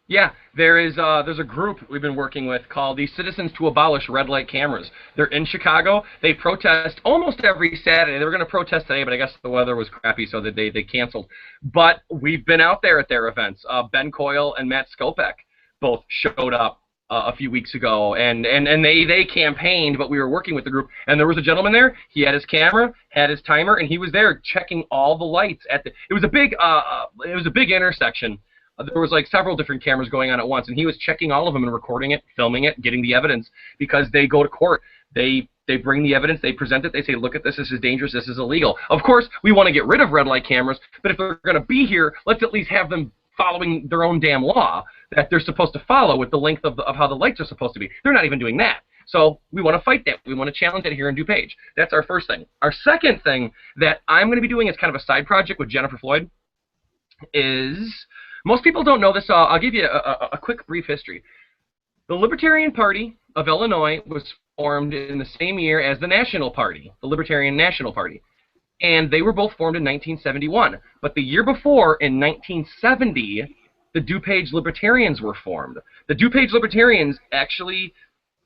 Yeah, there's a group we've been working with called the Citizens to Abolish Red Light Cameras. They're in Chicago. They protest almost every Saturday. They were going to protest today, but I guess the weather was crappy, so they canceled. But we've been out there at their events. Ben Coyle and Matt Skopek both showed up a few weeks ago, and they campaigned, but we were working with the group, and there was a gentleman there. He had his camera, had his timer, and he was there checking all the lights at the. It was a big intersection. There was like several different cameras going on at once, and he was checking all of them and recording it, filming it, getting the evidence, because they go to court. They bring the evidence, they present it, they say, look at this is dangerous, this is illegal. Of course, we want to get rid of red light cameras, but if they're going to be here, let's at least have them following their own damn law that they're supposed to follow with the length of how the lights are supposed to be. They're not even doing that. So we want to fight that. We want to challenge it here in DuPage. That's our first thing. Our second thing that I'm going to be doing as kind of a side project with Jennifer Floyd is... Most people don't know this. I'll give you a quick brief history. The Libertarian Party of Illinois was formed in the same year as the National Party, the Libertarian National Party. And they were both formed in 1971. But the year before, in 1970, the DuPage Libertarians were formed. The DuPage Libertarians actually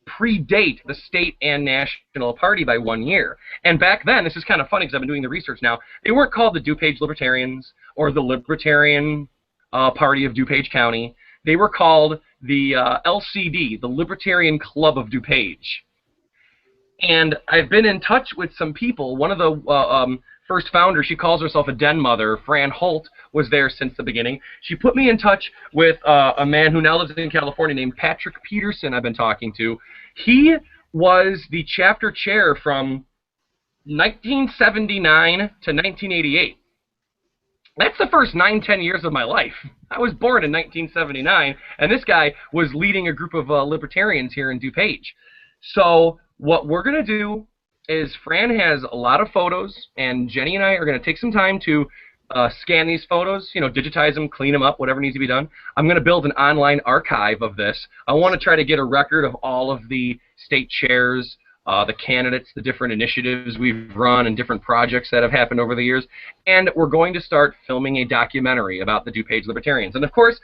predate the state and national party by 1 year. And back then, this is kind of funny because I've been doing the research now, they weren't called the DuPage Libertarians or the Libertarian Party of DuPage County. They were called the LCD, the Libertarian Club of DuPage. And I've been in touch with some people. One of the first founders, she calls herself a den mother, Fran Holt, was there since the beginning. She put me in touch with a man who now lives in California named Patrick Peterson I've been talking to. He was the chapter chair from 1979 to 1988. That's the first 9-10 years of my life. I was born in 1979, and this guy was leading a group of libertarians here in DuPage. So what we're going to do is Fran has a lot of photos, and Jenny and I are going to take some time to scan these photos, digitize them, clean them up, whatever needs to be done. I'm going to build an online archive of this. I want to try to get a record of all of the state chairs, the candidates, the different initiatives we've run, and different projects that have happened over the years. And we're going to start filming a documentary about the DuPage Libertarians. And of course,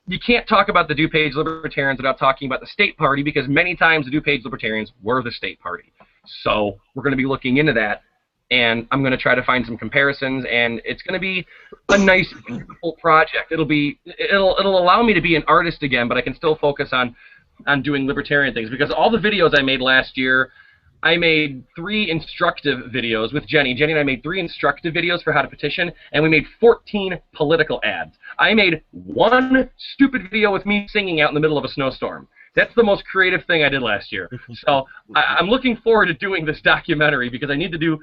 you can't talk about the DuPage Libertarians without talking about the state party, because many times the DuPage Libertarians were the state party. So we're going to be looking into that, and I'm going to try to find some comparisons, and it's going to be a nice, beautiful project. It'll allow me to be an artist again, but I can still focus on doing libertarian things, because all the videos I made last year, I made 3 instructive videos with Jenny. Jenny and I made 3 instructive videos for how to petition, and we made 14 political ads. I made 1 stupid video with me singing out in the middle of a snowstorm. That's the most creative thing I did last year. So I'm looking forward to doing this documentary, because I need to do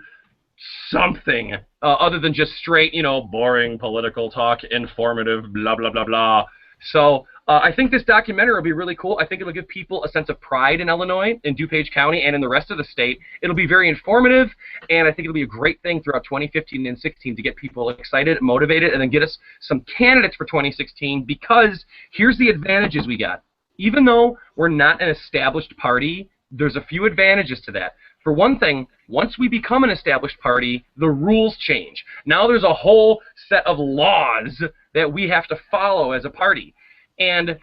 something other than just straight, boring political talk, informative, blah, blah, blah, blah. So I think this documentary will be really cool. I think it'll give people a sense of pride in Illinois, in DuPage County, and in the rest of the state. It'll be very informative, and I think it'll be a great thing throughout 2015 and 16 to get people excited, motivated, and then get us some candidates for 2016, because here's the advantages we got. Even though we're not an established party, there's a few advantages to that. For one thing, once we become an established party, the rules change. Now there's a whole set of laws that we have to follow as a party. And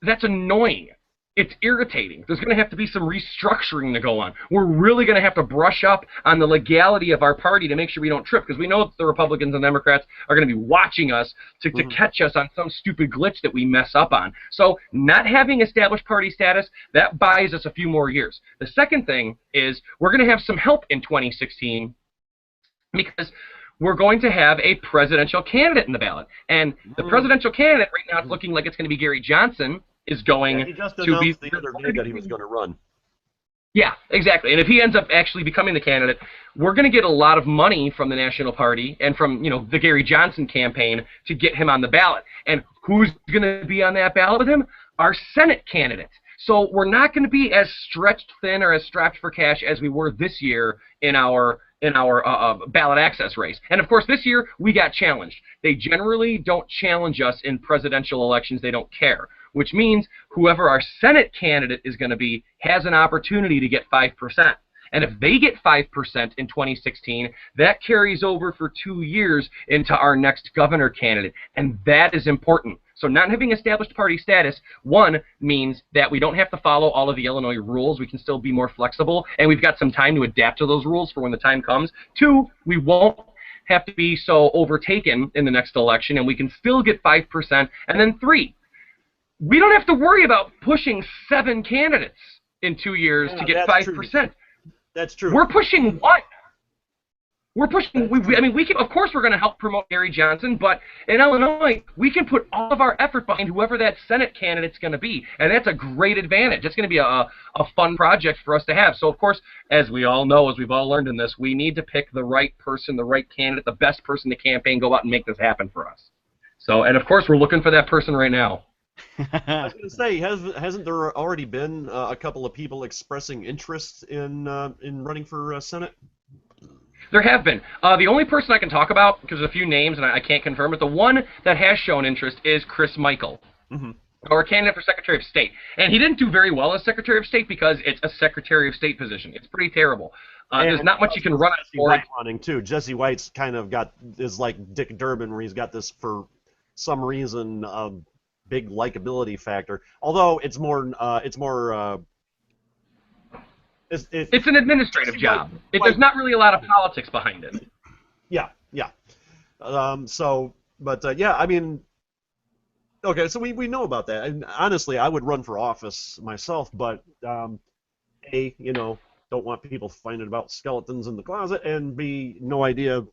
that's annoying. It's irritating. There's going to have to be some restructuring to go on. We're really going to have to brush up on the legality of our party to make sure we don't trip, because we know that the Republicans and Democrats are going to be watching us to catch us on some stupid glitch that we mess up on. So not having established party status, that buys us a few more years. The second thing is we're going to have some help in 2016, because we're going to have a presidential candidate in the ballot. And the presidential candidate right now, it's looking like it's going to be Gary Johnson, is going he just to announced be the other day that he was going to run. Yeah, exactly. And if he ends up actually becoming the candidate, we're going to get a lot of money from the National Party and from, the Gary Johnson campaign to get him on the ballot. And who's going to be on that ballot with him? Our Senate candidate. So we're not going to be as stretched thin or as strapped for cash as we were this year in our ballot access race. And of course, this year we got challenged. They generally don't challenge us in presidential elections. They don't care, which means whoever our Senate candidate is going to be has an opportunity to get 5%. And if they get 5% in 2016, that carries over for 2 years into our next governor candidate. And that is important. So not having established party status, one, means that we don't have to follow all of the Illinois rules. We can still be more flexible, and we've got some time to adapt to those rules for when the time comes. Two, we won't have to be so overtaken in the next election, and we can still get 5%. And then three, we don't have to worry about pushing 7 candidates in 2 years to get 5%. True. That's true. We're pushing one. We're pushing. We can. Of course, we're going to help promote Gary Johnson, but in Illinois, we can put all of our effort behind whoever that Senate candidate's going to be, and that's a great advantage. It's going to be a fun project for us to have. So, of course, as we all know, as we've all learned in this, we need to pick the right person, the right candidate, the best person to campaign, go out and make this happen for us. So, and of course, we're looking for that person right now. I was going to say, hasn't there already been a couple of people expressing interest in running for Senate? There have been. The only person I can talk about, because there's a few names and I can't confirm it, the one that has shown interest is Chris Michael, or a candidate for Secretary of State. And he didn't do very well as Secretary of State because it's a Secretary of State position. It's pretty terrible. There's not much you can run it for. Running too. Jesse White's kind of is like Dick Durbin, where he's got this for some reason big likability factor. Although it's an administrative job. There's not really a lot of politics behind it. Yeah. Yeah, I mean, okay, so we know about that. And honestly, I would run for office myself, but don't want people finding about skeletons in the closet, and B, no idea,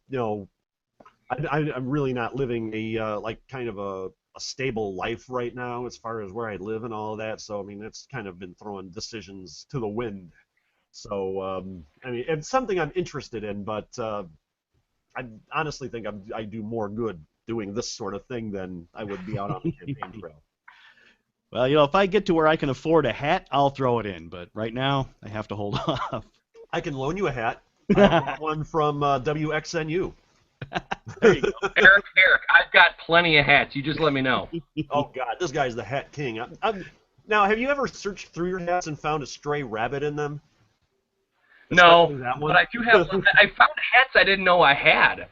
I'm really not living a kind of a stable life right now as far as where I live and all of that. So I mean, that's kind of been throwing decisions to the wind. So, I mean, it's something I'm interested in, but I honestly think I do more good doing this sort of thing than I would be out on the campaign trail. Well, if I get to where I can afford a hat, I'll throw it in. But right now, I have to hold off. I can loan you a hat. I want one from WXNU. There you go. Eric, I've got plenty of hats. You just let me know. Oh, God, this guy's the hat king. Now, have you ever searched through your hats and found a stray rabbit in them? No, but I do have. I found hats I didn't know I had.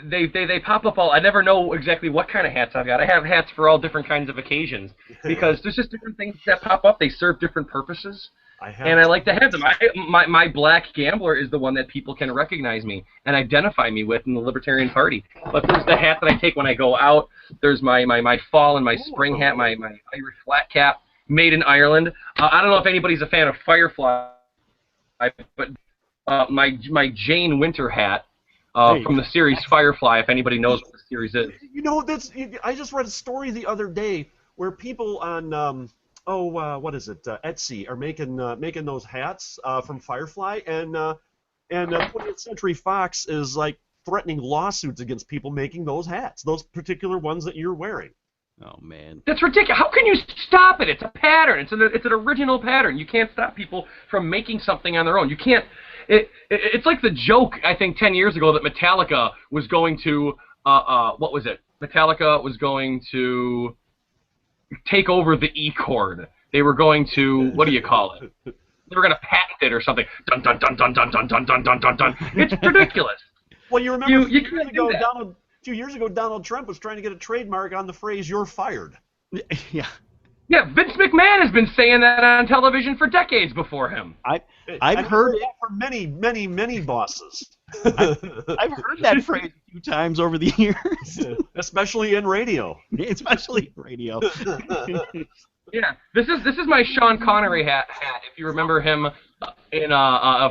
They pop up all. I never know exactly what kind of hats I've got. I have hats for all different kinds of occasions because there's just different things that pop up. They serve different purposes, and I like to have them. My black gambler is the one that people can recognize me and identify me with in the Libertarian Party. But there's the hat that I take when I go out. There's my fall and my spring hat, my Irish flat cap, made in Ireland. I don't know if anybody's a fan of Firefly. But my Jane Winter hat from the series Firefly, if anybody knows what the series is. I just read a story the other day where people on what is it, Etsy are making those hats from Firefly, and 20th Century Fox is like threatening lawsuits against people making those hats, those particular ones that you're wearing. Oh, man. That's ridiculous. How can you stop it? It's a pattern. It's an original pattern. You can't stop people from making something on their own. You can't. It's like the joke, I think, 10 years ago that Metallica was going to, what was it? Metallica was going to take over the E chord. They were going to, what do you call it? They were going to patent it or something. Dun, dun, dun, dun, dun, dun, dun, dun, dun, dun, dun. It's ridiculous. Well, you remember a few years ago, Donald Trump was trying to get a trademark on the phrase "you're fired." Yeah. Yeah, Vince McMahon has been saying that on television for decades before him. I've heard that from many bosses. I've heard that phrase a few times over the years, especially in radio. Especially in radio. Yeah, this is my Sean Connery hat. If you remember him in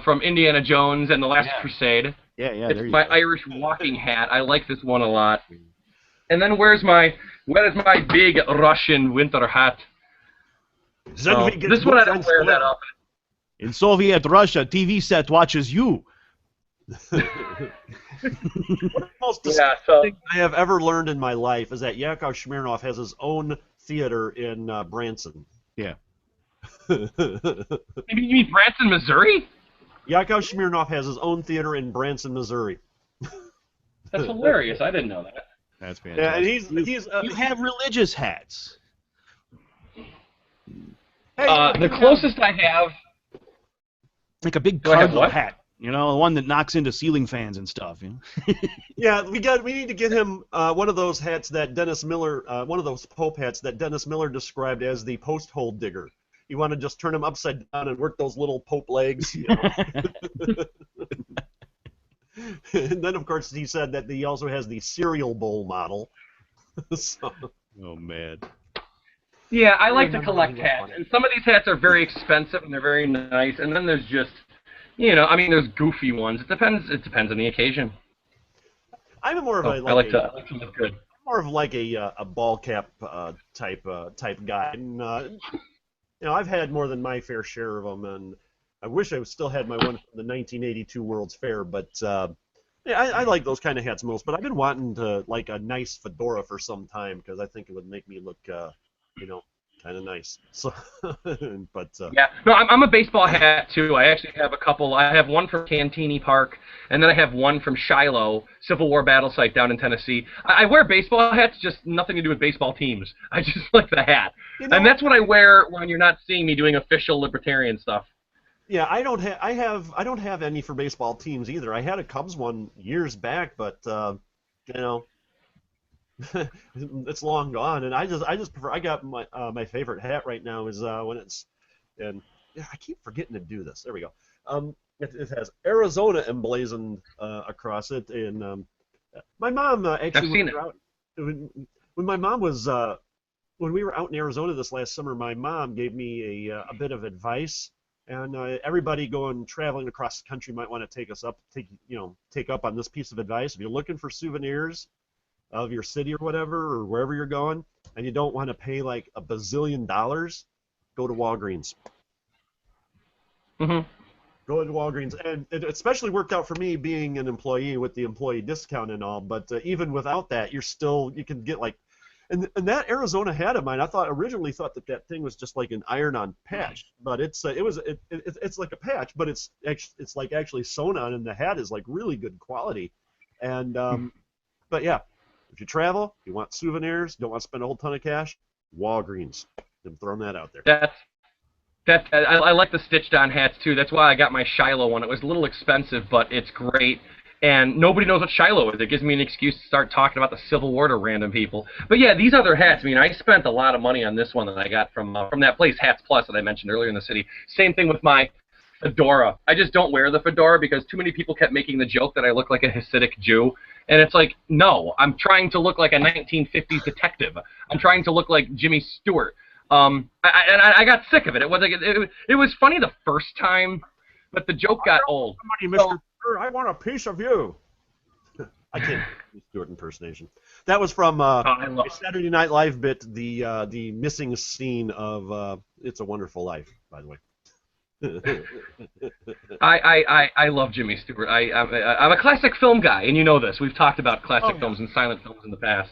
from Indiana Jones and the Last Crusade. Yeah. It's my Irish walking hat. I like this one a lot. And then where is my big Russian winter hat? This one I don't wear that often. In Soviet Russia, TV set watches you. One of the most Yeah, disgusting things I have ever learned in my life is that Yakov Smirnoff has his own theater in Branson. Yeah. You mean Branson, Missouri? Yakov Smirnoff has his own theater in Branson, Missouri. That's hilarious. I didn't know that. That's Yeah, fantastic. and he's You have religious hats. hey, The closest I have. Like a big Do I have cardinal what? hat. You know, the one that knocks into ceiling fans and stuff. You know? yeah, we need to get him one of those hats that Dennis Miller, one of those Pope hats that Dennis Miller described as the post hole digger. You want to just turn him upside down and work those little Pope legs. You know? And then, of course, he said that he also has the cereal bowl model. So, Oh, man. Yeah, I like to remember collect when you were hats, funny. and some of these hats are very expensive and they're very nice, and then there's just, I mean, there's goofy ones. It depends on the occasion. I'm more of So, a I like to look good. more of like a ball cap type guy. And I've had more than my fair share of them, and I wish I still had my one from the 1982 World's Fair. But yeah, I like those kind of hats most. But I've been wanting to like a nice fedora for some time because I think it would make me look, kind of nice. So, but Yeah, no, I'm a baseball hat too. I actually have a couple. I have one from Cantini Park, and then I have one from Shiloh, Civil War battle site down in Tennessee. I wear baseball hats, just nothing to do with baseball teams. I just like the hat, and that's what I wear when you're not seeing me doing official libertarian stuff. yeah, I don't have any for baseball teams either. I had a Cubs one years back, but it's long gone, and I just prefer. I got my favorite hat right now is when it's, and yeah, I keep forgetting to do this. There we go. It has Arizona emblazoned across it, and my mom actually I've seen when we were out, when my mom was when we were out in Arizona this last summer. My mom gave me a bit of advice, and everybody going traveling across the country might want to take up on this piece of advice. If you're looking for souvenirs of your city or whatever, or wherever you're going, and you don't want to pay like $1 bazillion, go to Walgreens. Mm-hmm. Go to Walgreens, and it especially worked out for me being an employee with the employee discount and all. But even without that, you can get like, and that Arizona hat of mine, I originally thought that thing was just like an iron-on patch, but it's like a patch, but it's like actually sewn on, and the hat is like really good quality, and but yeah. If you travel, you want souvenirs, don't want to spend a whole ton of cash, Walgreens. I'm throwing that out there. I like the stitched-on hats too. That's why I got my Shiloh one. It was a little expensive, but it's great. And nobody knows what Shiloh is. It gives me an excuse to start talking about the Civil War to random people. But yeah, these other hats. I mean, I spent a lot of money on this one that I got from that place, Hats Plus, that I mentioned earlier in the city. Same thing with my fedora. I just don't wear the fedora because too many people kept making the joke that I look like a Hasidic Jew. And it's like, no, I'm trying to look like a 1950s detective. I'm trying to look like Jimmy Stewart. I got sick of it. It was funny the first time, but the joke got old. Somebody, Mr. Stewart, I want a piece of you. I can't do Stewart impersonation. That was from a Saturday Night Live bit, the missing scene of It's a Wonderful Life, by the way. I love Jimmy Stewart. I'm a classic film guy, and you know this. We've talked about classic films and silent films in the past.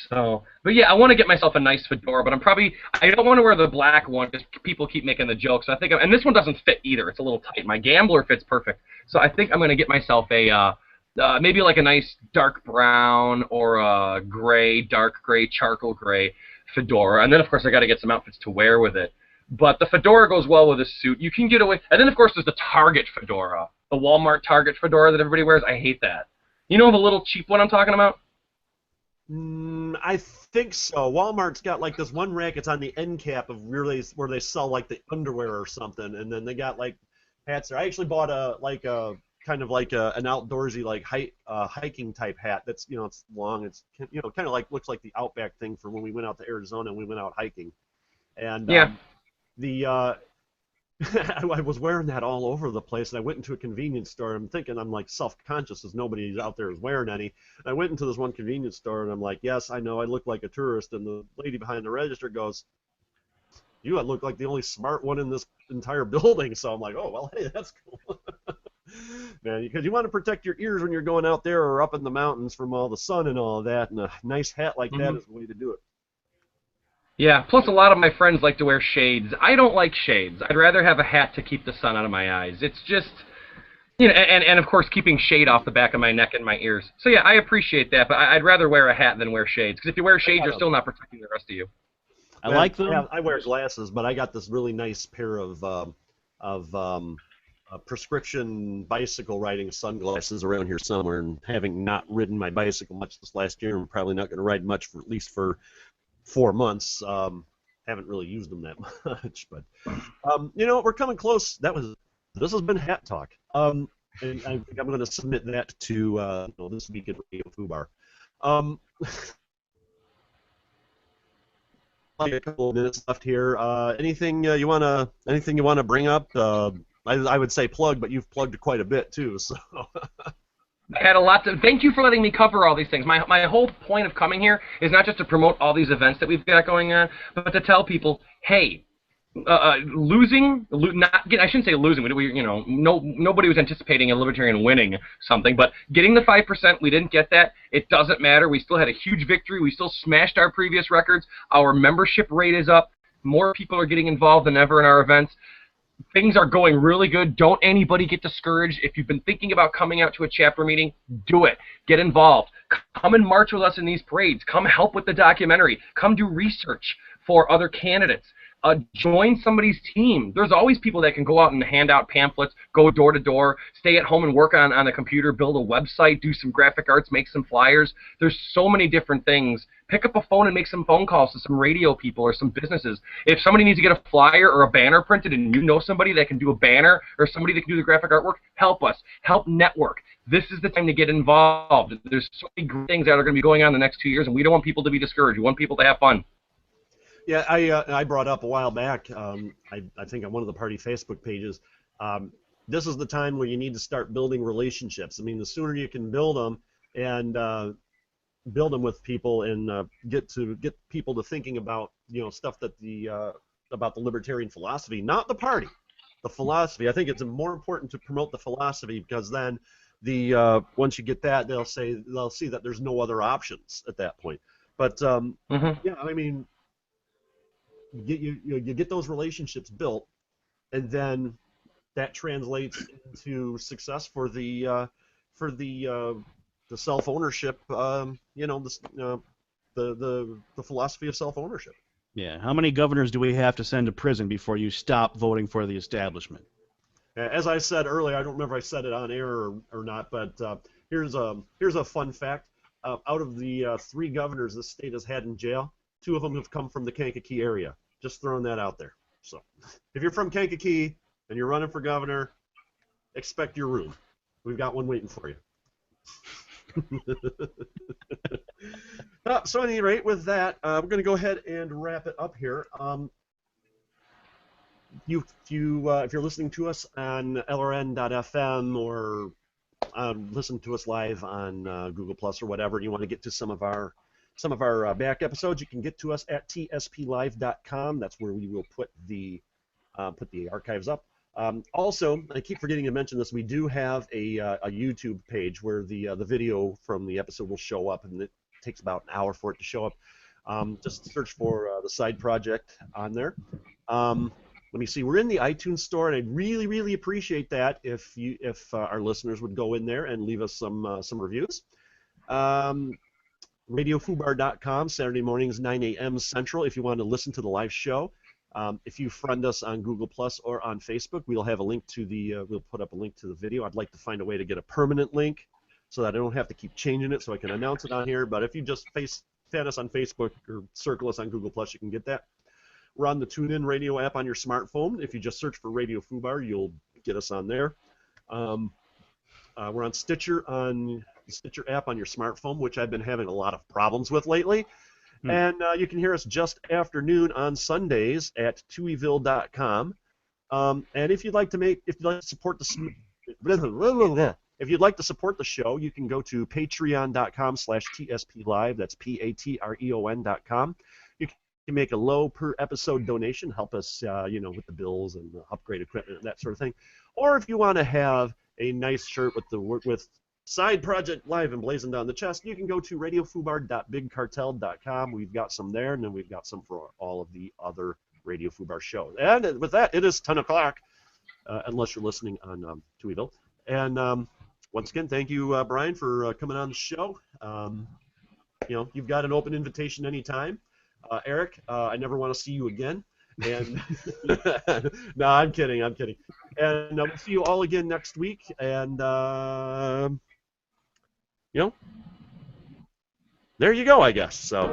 So, but yeah, I want to get myself a nice fedora, but I don't want to wear the black one because people keep making the jokes. I think, and this one doesn't fit either. It's a little tight. My Gambler fits perfect. So I think I'm going to get myself a maybe like a nice dark brown or a dark gray, charcoal gray fedora, and then of course I got to get some outfits to wear with it. But the fedora goes well with a suit. You can get away. And then, of course, there's the Target fedora, the Walmart Target fedora that everybody wears. I hate that. You know the little cheap one I'm talking about? I think so. Walmart's got like this one rack. It's on the end cap of where they sell like the underwear or something, and then they got like hats there. I actually bought kind of like an outdoorsy like hiking type hat. That's it's long. It's kind of like looks like the Outback thing for when we went out to Arizona and we went out hiking, and yeah. I was wearing that all over the place, and I went into a convenience store. I'm thinking I'm like self-conscious as nobody out there is wearing any. And I went into this one convenience store, and I'm like, yes, I know I look like a tourist. And the lady behind the register goes, you look like the only smart one in this entire building. So I'm like, oh, well, hey, that's cool. Man, because you want to protect your ears when you're going out there or up in the mountains from all the sun and all of that, and a nice hat like that is the way to do it. Yeah, plus a lot of my friends like to wear shades. I don't like shades. I'd rather have a hat to keep the sun out of my eyes. It's just, you know, and of course keeping shade off the back of my neck and my ears. So yeah, I appreciate that, but I'd rather wear a hat than wear shades. Because if you wear shades, you're still not protecting the rest of you. I like them. Yeah, I wear glasses, but I got this really nice pair of prescription bicycle riding sunglasses around here somewhere, and having not ridden my bicycle much this last year, I'm probably not going to ride much for at least for 4 months. Haven't really used them that much, but you know, we're coming close. This has been Hat Talk. And I think I'm going to submit that to This Week in Radio Fubar. A couple of minutes left here. Anything you wanna bring up? I would say plug, but you've plugged quite a bit too. So. I had a lot to. Thank you for letting me cover all these things. My whole point of coming here is not just to promote all these events that we've got going on, but to tell people, hey, I shouldn't say losing. Nobody was anticipating a libertarian winning something, but getting the 5%, we didn't get that. It doesn't matter. We still had a huge victory. We still smashed our previous records. Our membership rate is up. More people are getting involved than ever in our events. Things are going really good. Don't anybody get discouraged. If you've been thinking about coming out to a chapter meeting, do it. Get involved. Come and march with us in these parades. Come help with the documentary. Come do research for other candidates. Join somebody's team. There's always people that can go out and hand out pamphlets, go door to door, stay at home and work on the computer, build a website, do some graphic arts, make some flyers. There's so many different things. Pick up a phone and make some phone calls to some radio people or some businesses. If somebody needs to get a flyer or a banner printed and you know somebody that can do a banner or somebody that can do the graphic artwork, help us. Help network. This is the time to get involved. There's so many great things that are going to be going on in the next 2 years, and we don't want people to be discouraged. We want people to have fun. Yeah, I brought up a while back, I think on one of the party Facebook pages, this is the time where you need to start building relationships. I mean, the sooner you can build them and build them with people and get people to thinking about, stuff that about the libertarian philosophy, not the party, the philosophy. I think it's more important to promote the philosophy, because then once you get that, they'll see that there's no other options at that point. But yeah, I mean, you get those relationships built, and then that translates into success for the self-ownership, the philosophy of self-ownership. Yeah. How many governors do we have to send to prison before you stop voting for the establishment? As I said earlier, I don't remember if I said it on air or not, but here's a fun fact. Out of the 3 governors this state has had in jail, 2 of them have come from the Kankakee area. Just throwing that out there. So, if you're from Kankakee and you're running for governor, expect your room. We've got one waiting for you. So, at any rate, with that, we're going to go ahead and wrap it up here. If you're listening to us on LRN.FM or listen to us live on Google Plus or whatever, and you want to get to some of our back episodes, you can get to us at tsplive.com. That's where we will put the archives up. Also, I keep forgetting to mention this, we do have a YouTube page where the video from the episode will show up, and it takes about an hour for it to show up. Just search for the side project on there. Let me see. We're in the iTunes store, and I'd really, really appreciate that if our listeners would go in there and leave us some reviews. RadioFubar.com, Saturday mornings, 9 a.m. Central, if you want to listen to the live show. If you friend us on Google Plus or on Facebook, we'll have a link to we'll put up a link to the video. I'd like to find a way to get a permanent link so that I don't have to keep changing it, so I can announce it on here. But if you just fan us on Facebook or circle us on Google Plus, you can get that. We're on the TuneIn Radio app on your smartphone. If you just search for Radio Fubar, you'll get us on there. We're on Stitcher on the Stitcher app on your smartphone, which I've been having a lot of problems with lately. And you can hear us just after noon on Sundays at tueville.com. And if you'd like to support the show, you can go to patreon.com/tsplive. That's patreon.com. You can make a low per episode donation, help us, with the bills and the upgrade equipment and that sort of thing. Or if you want to have a nice shirt with Side Project Live emblazoned on the chest, you can go to radiofubar.bigcartel.com. We've got some there, and then we've got some for all of the other Radio Fubar shows. And with that, it is 10 o'clock, unless you're listening on Tweetle. And once again, thank you, Brian, for coming on the show. You've got an open invitation anytime. Eric, I never want to see you again. And no, I'm kidding. And we'll see you all again next week. And there you go, I guess. So.